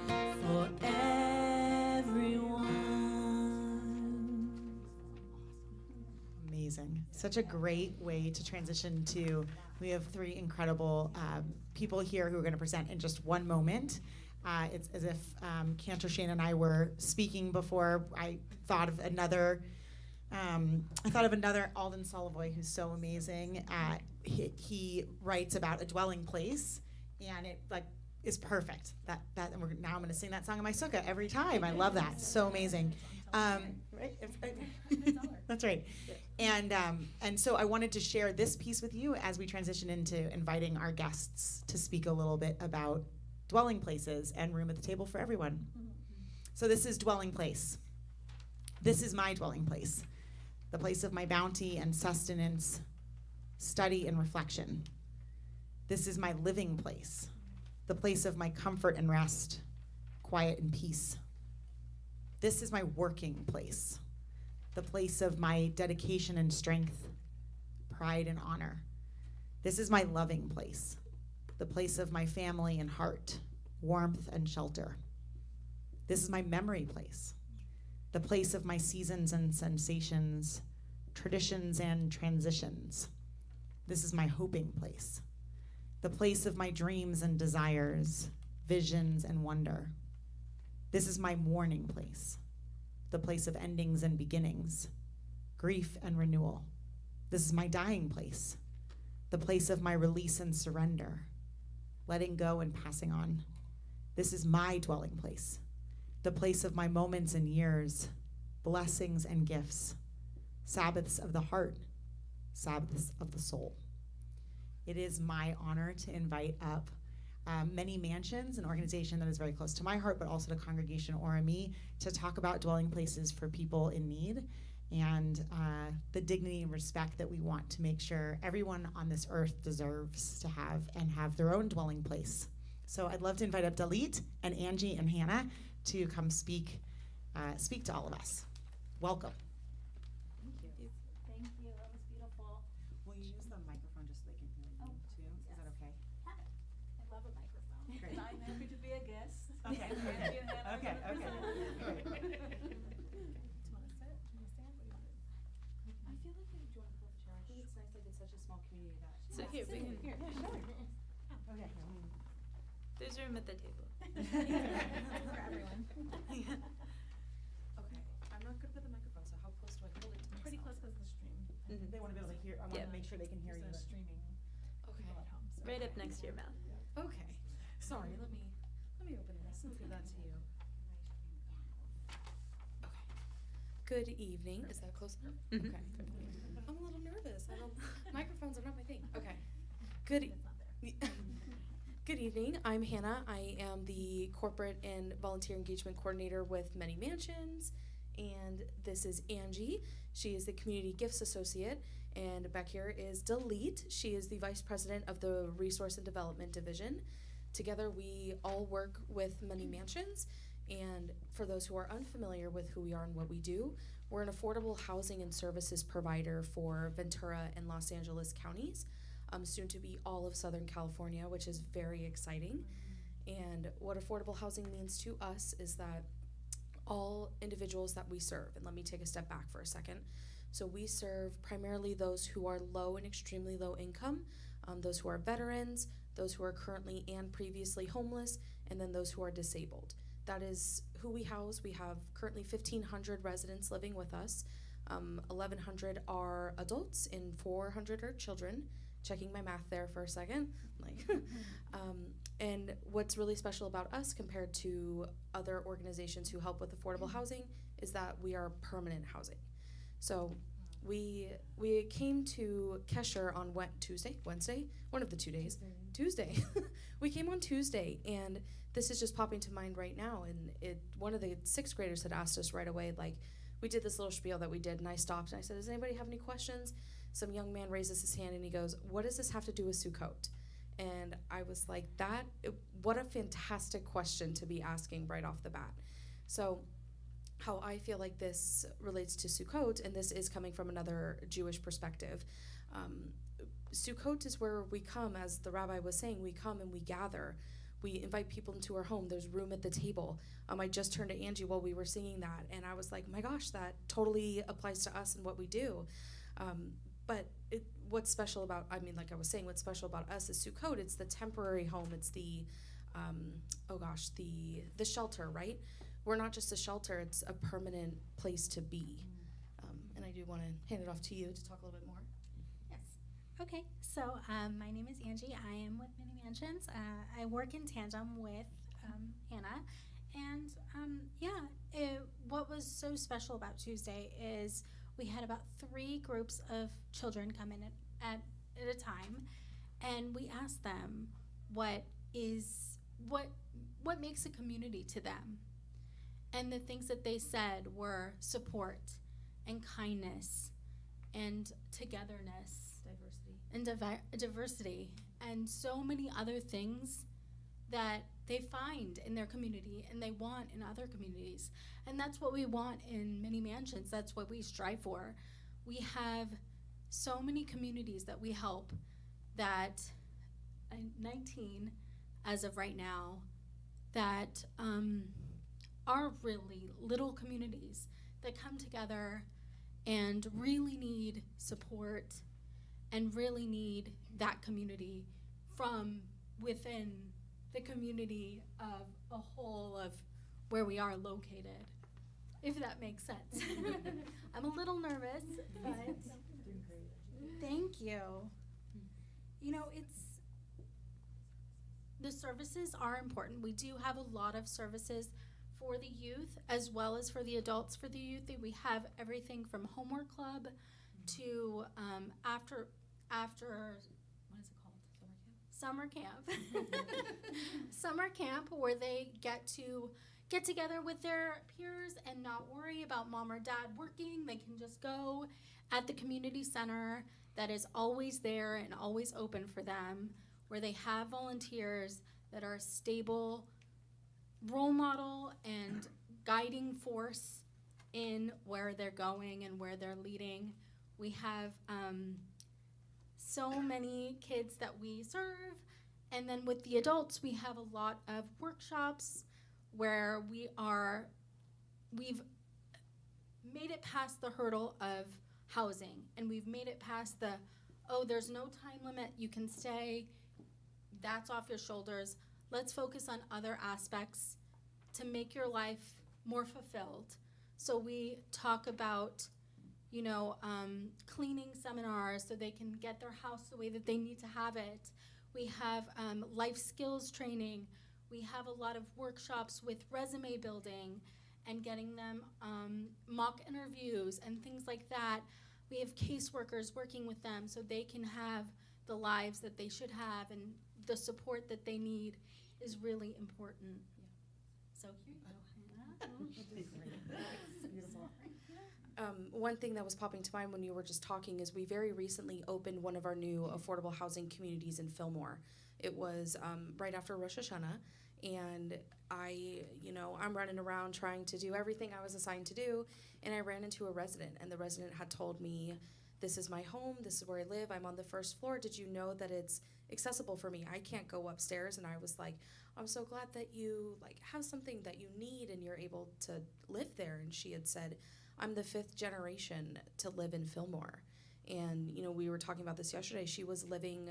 Such a great way to transition to, we have three incredible people here who are going to present in just one moment. It's as if Cantor, Shayna, and I were speaking before. I thought of another Alden Solovoy, who's so amazing. He writes about a dwelling place, and it is perfect. Now I'm going to sing that song in my sukkah every time. I love that. So amazing. Right? That's right. And so I wanted to share this piece with you as we transition into inviting our guests to speak a little bit about dwelling places and room at the table for everyone. So this is dwelling place. This is my dwelling place, the place of my bounty and sustenance, study and reflection. This is my living place, the place of my comfort and rest, quiet and peace. This is my working place, the place of my dedication and strength, pride and honor. This is my loving place, the place of my family and heart, warmth and shelter. This is my memory place, the place of my seasons and sensations, traditions and transitions. This is my hoping place, the place of my dreams and desires, visions and wonder. This is my mourning place, the place of endings and beginnings, grief and renewal. This is my dying place, the place of my release and surrender, letting go and passing on. This is my dwelling place, the place of my moments and years, blessings and gifts, Sabbaths of the heart, Sabbaths of the soul. It is my honor to invite up Many Mansions, an organization that is very close to my heart, but also to Congregation ORME, to talk about dwelling places for people in need and the dignity and respect that we want to make sure everyone on this earth deserves to have and have their own dwelling place. So I'd love to invite up Dalit and Angie and Hannah to come speak to all of us. Welcome. Thank you. Thank you. That was beautiful. Will you use the microphone just so they can hear you too? Is that okay? I love a microphone. Great. I'm happy to be a guest. Okay. Okay. Okay. Do you want to sit? Do you want to stand? What do you want to do? I feel like if you want to pull the chair, I think it's nice, like it's such a small community that. So here, we can, Yeah, sure. Okay. there's room at the table. For everyone. Okay, I'm not good with the microphone, so how close do I hold it to myself? Pretty close because of the stream. They want to be able to hear. I want Yeah. to make sure they can hear you. There's a streaming Okay. people at home. So. Right up next to your mouth. Okay, sorry, let me open this and give that to you. Okay. Good evening, is that close enough? Mhm. Okay. I'm a little nervous, microphones are not my thing, okay. Good, It's not there. good evening, I'm Hannah, I am the Corporate and Volunteer Engagement Coordinator with Many Mansions, and this is Angie, she is the Community Gifts Associate, and back here is Dalit, she is the Vice President of the Resource and Development Division. Together we all work with Many Mansions, and for those who are unfamiliar with who we are and what we do, we're an affordable housing and services provider for Ventura and Los Angeles counties, soon to be all of Southern California, which is very exciting. And what affordable housing means to us is that all individuals that we serve, and let me take a step back for a second. So we serve primarily those who are low and extremely low income, those who are veterans, those who are currently and previously homeless, and then those who are disabled. That is who we house. We have currently 1,500 residents living with us. 1,100 are adults and 400 are children. Checking my math there for a second. And what's really special about us compared to other organizations who help with affordable housing is that we are permanent housing. So we came to Kesher on Wednesday, one of the 2 days. Tuesday. We came on Tuesday, and this is just popping to mind right now. And one of the sixth graders had asked us right away, like, we did this little spiel that we did, and I stopped and I said, does anybody have any questions? Some young man raises his hand and he goes, what does this have to do with Sukkot? And I was like, what a fantastic question to be asking right off the bat. So how I feel like this relates to Sukkot, and this is coming from another Jewish perspective, Sukkot is where we come, as the rabbi was saying, we come and we gather. We invite people into our home. There's room at the table. I just turned to Angie while we were singing that, and I was like, my gosh, that totally applies to us and what we do. but what's special about, I mean, like I was saying, what's special about us is Sukkot. It's the temporary home. It's the, the shelter, right? We're not just a shelter. It's a permanent place to be. And I do want to hand it off to you to talk a little bit more. Yes. Okay. So my name is Angie. I am with Mini Mansions. I work in tandem with Hannah. And what was so special about Tuesday is we had about 3 groups of children come in at a time, and we asked them what makes a community to them. And the things that they said were support and kindness and togetherness and diversity and so many other things that they find in their community and they want in other communities. And that's what we want in Mini Mansions. That's what we strive for. We have so many communities that we help that 19 as of right now that are really little communities that come together and really need support and really need that community from within the community of a whole of where we are located, if that makes sense. I'm a little nervous, but thank you. You know, the services are important. We do have a lot of services for the youth as well as for the adults. For the youth, we have everything from homework club to after what is it called? Summer camp. Summer camp, where they get together with their peers and not worry about mom or dad working. They can just go at the community center that is always there and always open for them, where they have volunteers that are a stable role model and guiding force in where they're going and where they're leading. We have so many kids that we serve, and then with the adults we have a lot of workshops where we've made it past the hurdle of housing, and we've made it past there's no time limit, you can stay, that's off your shoulders. Let's focus on other aspects to make your life more fulfilled. So we talk about cleaning seminars so they can get their house the way that they need to have it. We have life skills training. We have a lot of workshops with resume building and getting them mock interviews and things like that. We have caseworkers working with them so they can have the lives that they should have, and the support that they need is really important. Yeah. So here you go, Hannah. One thing that was popping to mind when you were just talking is we very recently opened one of our new affordable housing communities in Fillmore. It was right after Rosh Hashanah, and I'm running around trying to do everything I was assigned to do, and I ran into a resident, and the resident had told me, this is my home, this is where I live, I'm on the first floor, did you know that it's accessible for me? I can't go upstairs. And I was like, I'm so glad that you have something that you need and you're able to live there. And she had said, I'm the 5th generation to live in Fillmore. And we were talking about this yesterday. She was living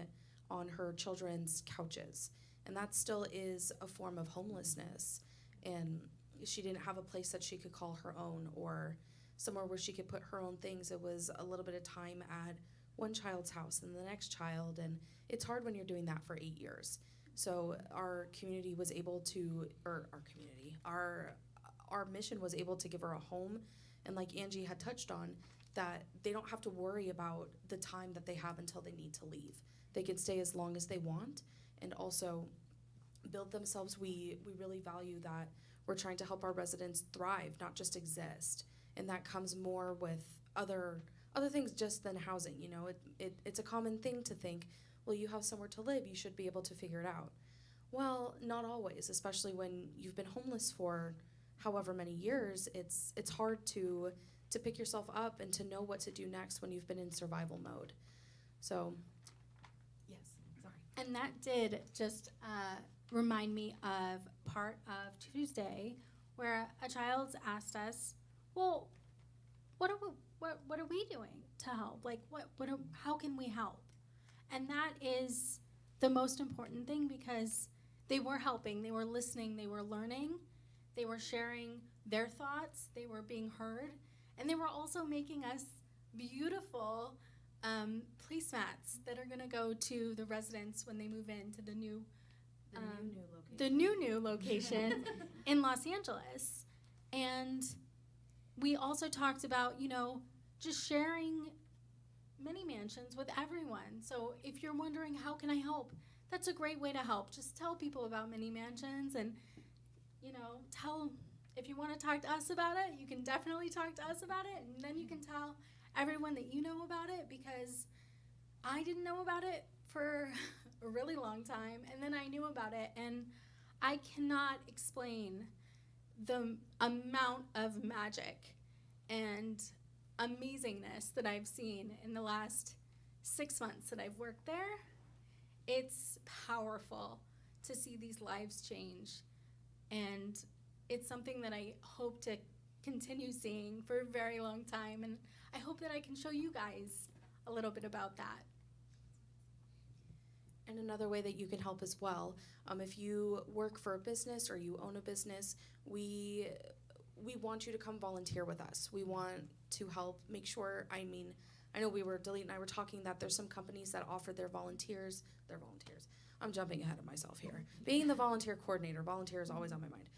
on her children's couches, and that still is a form of homelessness. And she didn't have a place that she could call her own or somewhere where she could put her own things. It was a little bit of time at one child's house and the next child, and it's hard when you're doing that for 8 years. So our community was able to, our mission was able to give her a home, and like Angie had touched on, that they don't have to worry about the time that they have until they need to leave. They can stay as long as they want and also build themselves. We really value that we're trying to help our residents thrive, not just exist, and that comes more with other things just than housing. It's a common thing to think, well, you have somewhere to live, you should be able to figure it out. Well, not always, especially when you've been homeless for however many years. It's hard to pick yourself up and to know what to do next when you've been in survival mode. So, yes, sorry. And that did just remind me of part of Tuesday where a child asked us, well, what what are we doing to help? Like, how can we help? And that is the most important thing, because they were helping, they were listening, they were learning, they were sharing their thoughts, they were being heard, and they were also making us beautiful placemats that are gonna go to the residents when they move into the new location in Los Angeles. And we also talked about, just sharing mini mansions with everyone. So if you're wondering, how can I help? That's a great way to help. Just tell people about mini mansions, and, if you want to talk to us about it, you can definitely talk to us about it, and then you can tell everyone that you know about it, because I didn't know about it for a really long time, and then I knew about it, and I cannot explain the amount of magic and amazingness that I've seen in the last 6 months that I've worked there. It's powerful to see these lives change, and it's something that I hope to continue seeing for a very long time, and I hope that I can show you guys a little bit about that. And another way that you can help as well, if you work for a business or you own a business, we want you to come volunteer with us. We want to help make sure, I know Delete and I were talking that there's some companies that offer their volunteers. I'm jumping ahead of myself here. Being the volunteer coordinator, volunteer is always on my mind.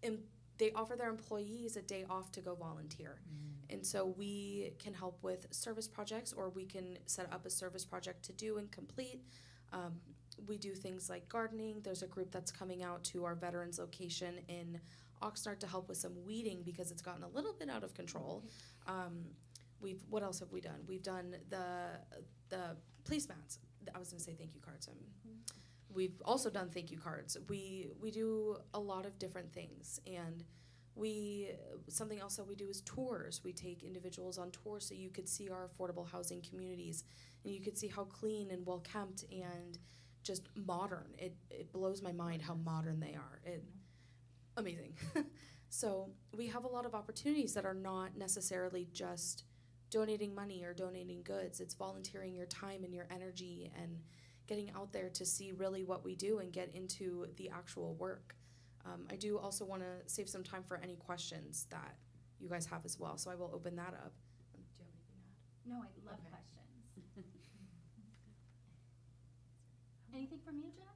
And they offer their employees a day off to go volunteer. And so we can help with service projects, or we can set up a service project to do and complete. We do things like gardening. There's a group that's coming out to our veterans location in Oxnard to help with some weeding, because it's gotten a little bit out of control. What else have we done? We've done the placemats. I was going to say thank you cards. We've also done thank you cards. We do a lot of different things, and something else that we do is tours. We take individuals on tours so you could see our affordable housing communities, and you could see how clean and well kept and just modern. It blows my mind how modern they are. Amazing. So we have a lot of opportunities that are not necessarily just donating money or donating goods. It's volunteering your time and your energy and getting out there to see really what we do and get into the actual work. I do also want to save some time for any questions that you guys have as well, so I will open that up. Do you have anything to add? No, I love questions. Anything from you, Jack?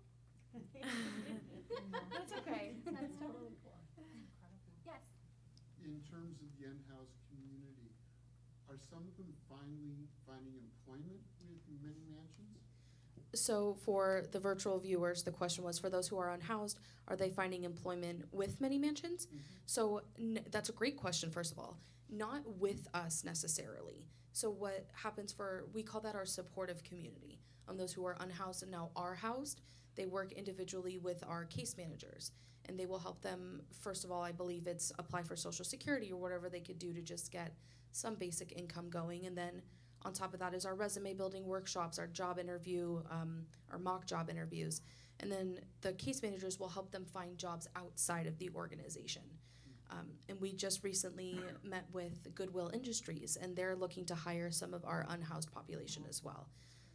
That's okay. That's totally cool. Yes. In terms of the unhoused community, are some of them finally finding employment with many mansions? So for the virtual viewers, the question was, for those who are unhoused, are they finding employment with many mansions? Mm-hmm. So that's a great question, first of all. Not with us necessarily. So what happens we call that our supportive community. Those who are unhoused and now are housed, they work individually with our case managers, and they will help them, first of all, I believe it's apply for Social Security or whatever they could do to just get some basic income going. And then on top of that is our resume building workshops, our job interview, our mock job interviews. And then the case managers will help them find jobs outside of the organization. And we just recently met with Goodwill Industries, and they're looking to hire some of our unhoused population as well.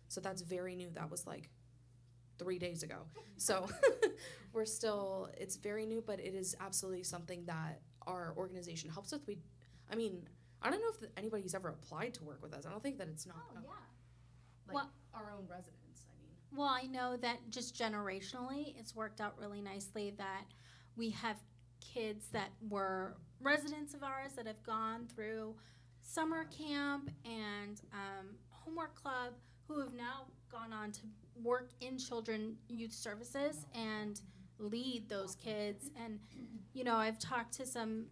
So that's very new. That was like 3 days ago. So it's very new, but it is absolutely something that our organization helps with. I don't know if anybody's ever applied to work with us. I don't think that it's not. Oh, yeah. Like our own residents, Well, I know that just generationally, it's worked out really nicely that we have kids that were residents of ours that have gone through summer camp and homework club, who have now gone on to work in children youth services and lead those kids. And, I've talked to some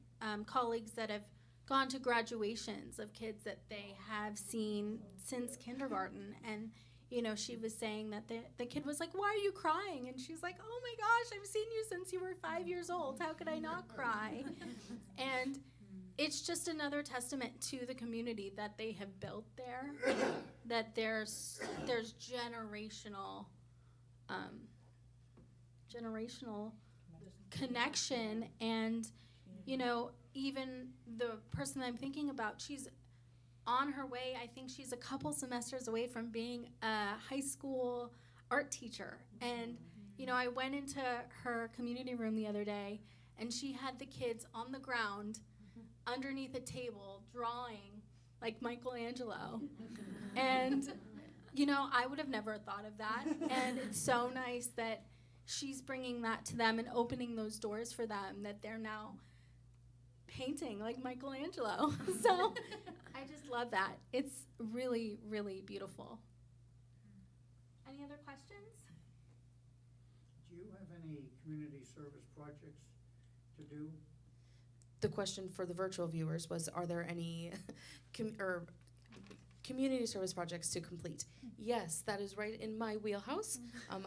colleagues that have gone to graduations of kids that they have seen since kindergarten. And, she was saying that the kid was like, "Why are you crying?" And she's like, "Oh my gosh, I've seen you since you were 5 years old. How could I not cry?" And it's just another testament to the community that they have built there, that there's generational connection, and even the person I'm thinking about, she's on her way. I think she's a couple semesters away from being a high school art teacher. And, you know, I went into her community room the other day, and she had the kids on the ground underneath a table drawing like Michelangelo. And, you know, I would have never thought of that. And it's so nice that she's bringing that to them and opening those doors for them, that they're now painting like Michelangelo. So I just love that. It's really, really beautiful. Any other questions? Do you have any community service projects to do? The question for the virtual viewers was, are there any community service projects to complete? Yes, that is right in my wheelhouse.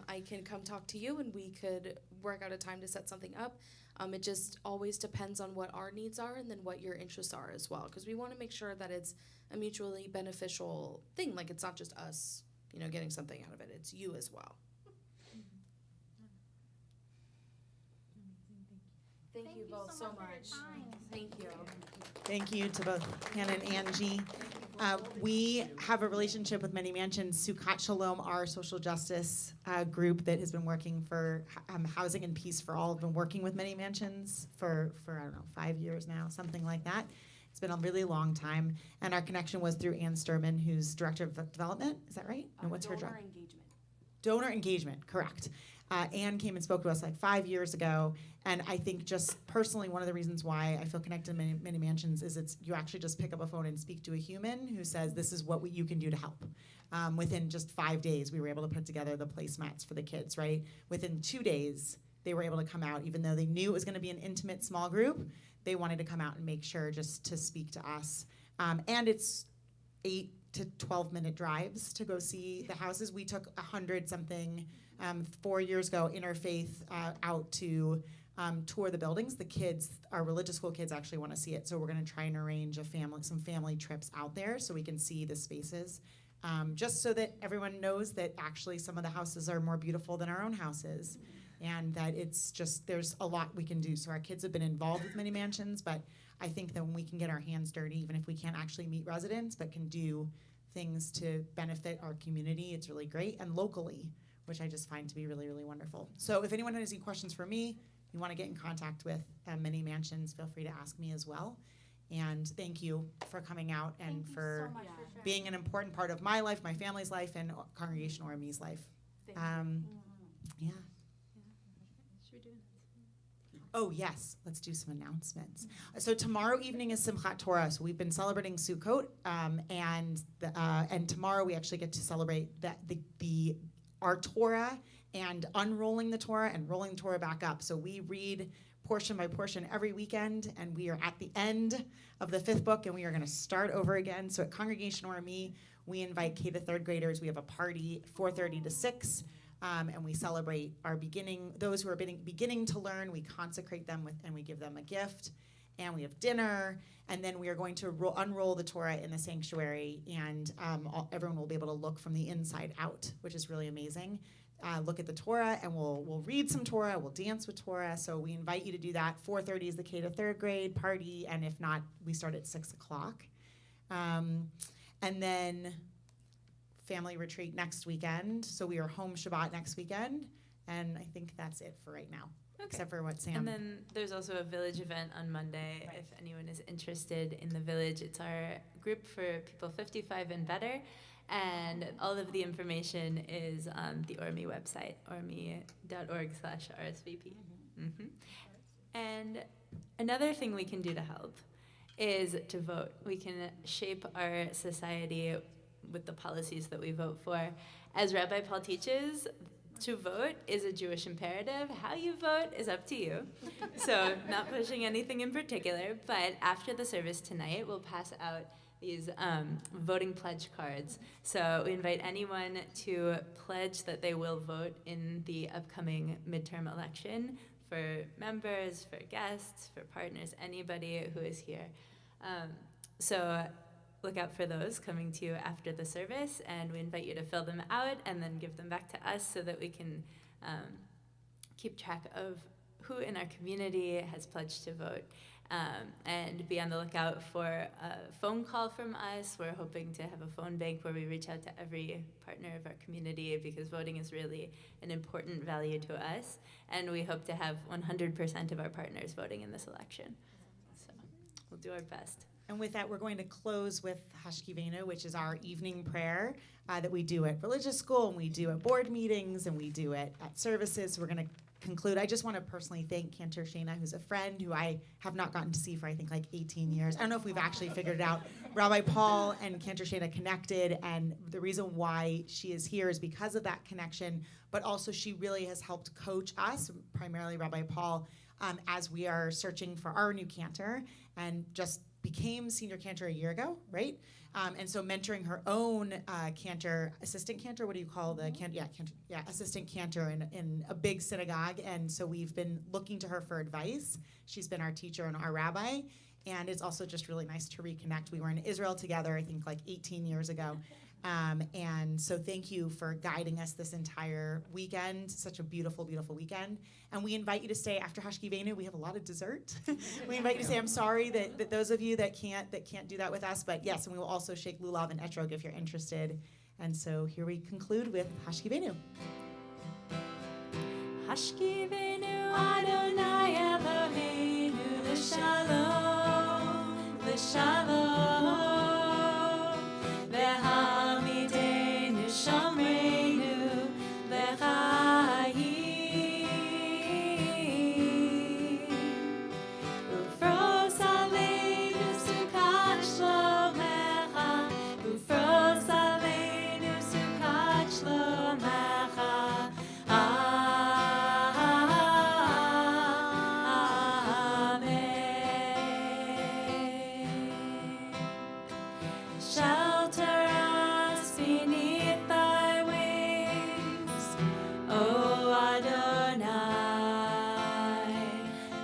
I can come talk to you and we could work out a time to set something up. It just always depends on what our needs are and then what your interests are as well, because we want to make sure that it's a mutually beneficial thing. Like, it's not just us, you know, getting something out of it. It's you as well. Thank you both so much. Thank you. Thank you to both Hannah and Angie. We have a relationship with Many Mansions. Sukkot Shalom, our social justice group that has been working for Housing and Peace for All, have been working with Many Mansions for I don't know, 5 years now, something like that. It's been a really long time. And our connection was through Ann Sturman, who's Director of Development. Is that right? No, what's her job? Donor engagement. Donor engagement, correct. Anne came and spoke to us like 5 years ago, and I think just personally one of the reasons why I feel connected to Many Mansions is you actually just pick up a phone and speak to a human who says this is what you can do to help. Within just 5 days, we were able to put together the placemats for the kids, right? Within 2 days, they were able to come out, even though they knew it was gonna be an intimate small group, they wanted to come out and make sure just to speak to us. And it's 8 to 12-minute drives to go see the houses. We took 100-something 4 years ago, interfaith, out to tour the buildings. The kids, our religious school kids, actually want to see it, so we're going to try and arrange some family trips out there so we can see the spaces, just so that everyone knows that actually some of the houses are more beautiful than our own houses, and that it's just, there's a lot we can do. So our kids have been involved with Many Mansions, but I think that when we can get our hands dirty, even if we can't actually meet residents, but can do things to benefit our community, it's really great, and locally, which I just find to be really, really wonderful. So if anyone has any questions for me, you want to get in contact with Many Mansions, feel free to ask me as well. And thank you for coming out and for being an important part of my life, my family's life, and Congregation ORME's life. Yeah. Should we do it? Oh, yes, let's do some announcements. So tomorrow evening is Simchat Torah. So we've been celebrating Sukkot, and tomorrow we actually get to celebrate our Torah and unrolling the Torah and rolling the Torah back up. So we read portion by portion every weekend, and we are at the end of the 5th book, and we are going to start over again. So at Congregation ORME, we invite K to 3rd graders. We have a party 4:30 to 6, and we celebrate those who are beginning to learn. We consecrate them and we give them a gift, and we have dinner, and then we are going to unroll the Torah in the sanctuary, and everyone will be able to look from the inside out, which is really amazing. Look at the Torah, and we'll read some Torah, we'll dance with Torah, so we invite you to do that. 4:30 is the K to 3rd grade party, and if not, we start at 6 o'clock. And then family retreat next weekend, so we are home Shabbat next weekend, and I think that's it for right now. Okay. Except for what Sam. And then there's also a village event on Monday. Right. If anyone is interested in the village, it's our group for people 55 and better. And all of the information is on the ORME website, orme.org/RSVP. And another thing we can do to help is to vote. We can shape our society with the policies that we vote for. As Rabbi Paul teaches, to vote is a Jewish imperative. How you vote is up to you. So not pushing anything in particular, but after the service tonight, we'll pass out these voting pledge cards. So we invite anyone to pledge that they will vote in the upcoming midterm election for members, for guests, for partners, anybody who is here. So look out for those coming to you after the service, and we invite you to fill them out and then give them back to us so that we can keep track of who in our community has pledged to vote. And be on the lookout for a phone call from us. We're hoping to have a phone bank where we reach out to every partner of our community because voting is really an important value to us. And we hope to have 100% of our partners voting in this election. So we'll do our best. And with that, we're going to close with Hashkivenu, which is our evening prayer that we do at religious school, and we do at board meetings, and we do at services. We're going to conclude. I just want to personally thank Cantor Shayna, who's a friend who I have not gotten to see for I think like 18 years. I don't know if we've actually figured it out. Rabbi Paul and Cantor Shayna connected, and the reason why she is here is because of that connection, but also she really has helped coach us, primarily Rabbi Paul, as we are searching for our new cantor, and just became senior cantor a year ago, right? And so mentoring her own cantor, assistant cantor, what do you call the cantor? Yeah, assistant cantor in a big synagogue. And so we've been looking to her for advice. She's been our teacher and our rabbi. And it's also just really nice to reconnect. We were in Israel together, I think like 18 years ago. And so thank you for guiding us this entire weekend. Such a beautiful, beautiful weekend. And we invite you to stay after Hashkivenu. We have a lot of dessert. We invite you to stay. I'm sorry that those of you that can't do that with us, but yes, and we will also shake lulav and etrog if you're interested. And so here we conclude with Hashkivenu. Hashkivenu Adonai Eloheinu l'shalom, l'shalom. V'hamidenu shomreinu l'chaim. Ufros aleinu sukat shlomecha, ufros aleinu sukat shlomecha. Shelter us beneath thy wings, O Adonai.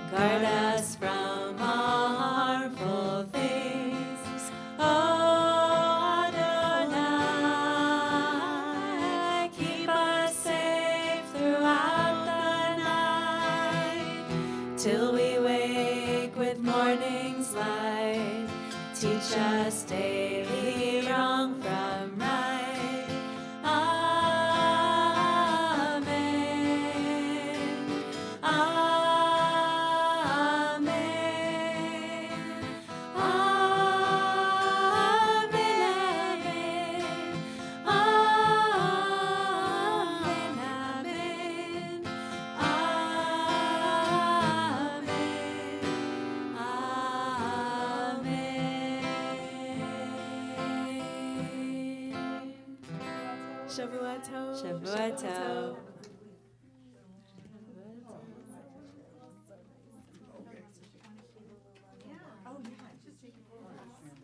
Guard us from harmful things, O Adonai. Keep us safe throughout the night, till we wake with morning's light. Teach us daily wrong from right. Amen. Amen. Amen. Amen. Shavua Tov. Shavua Tov.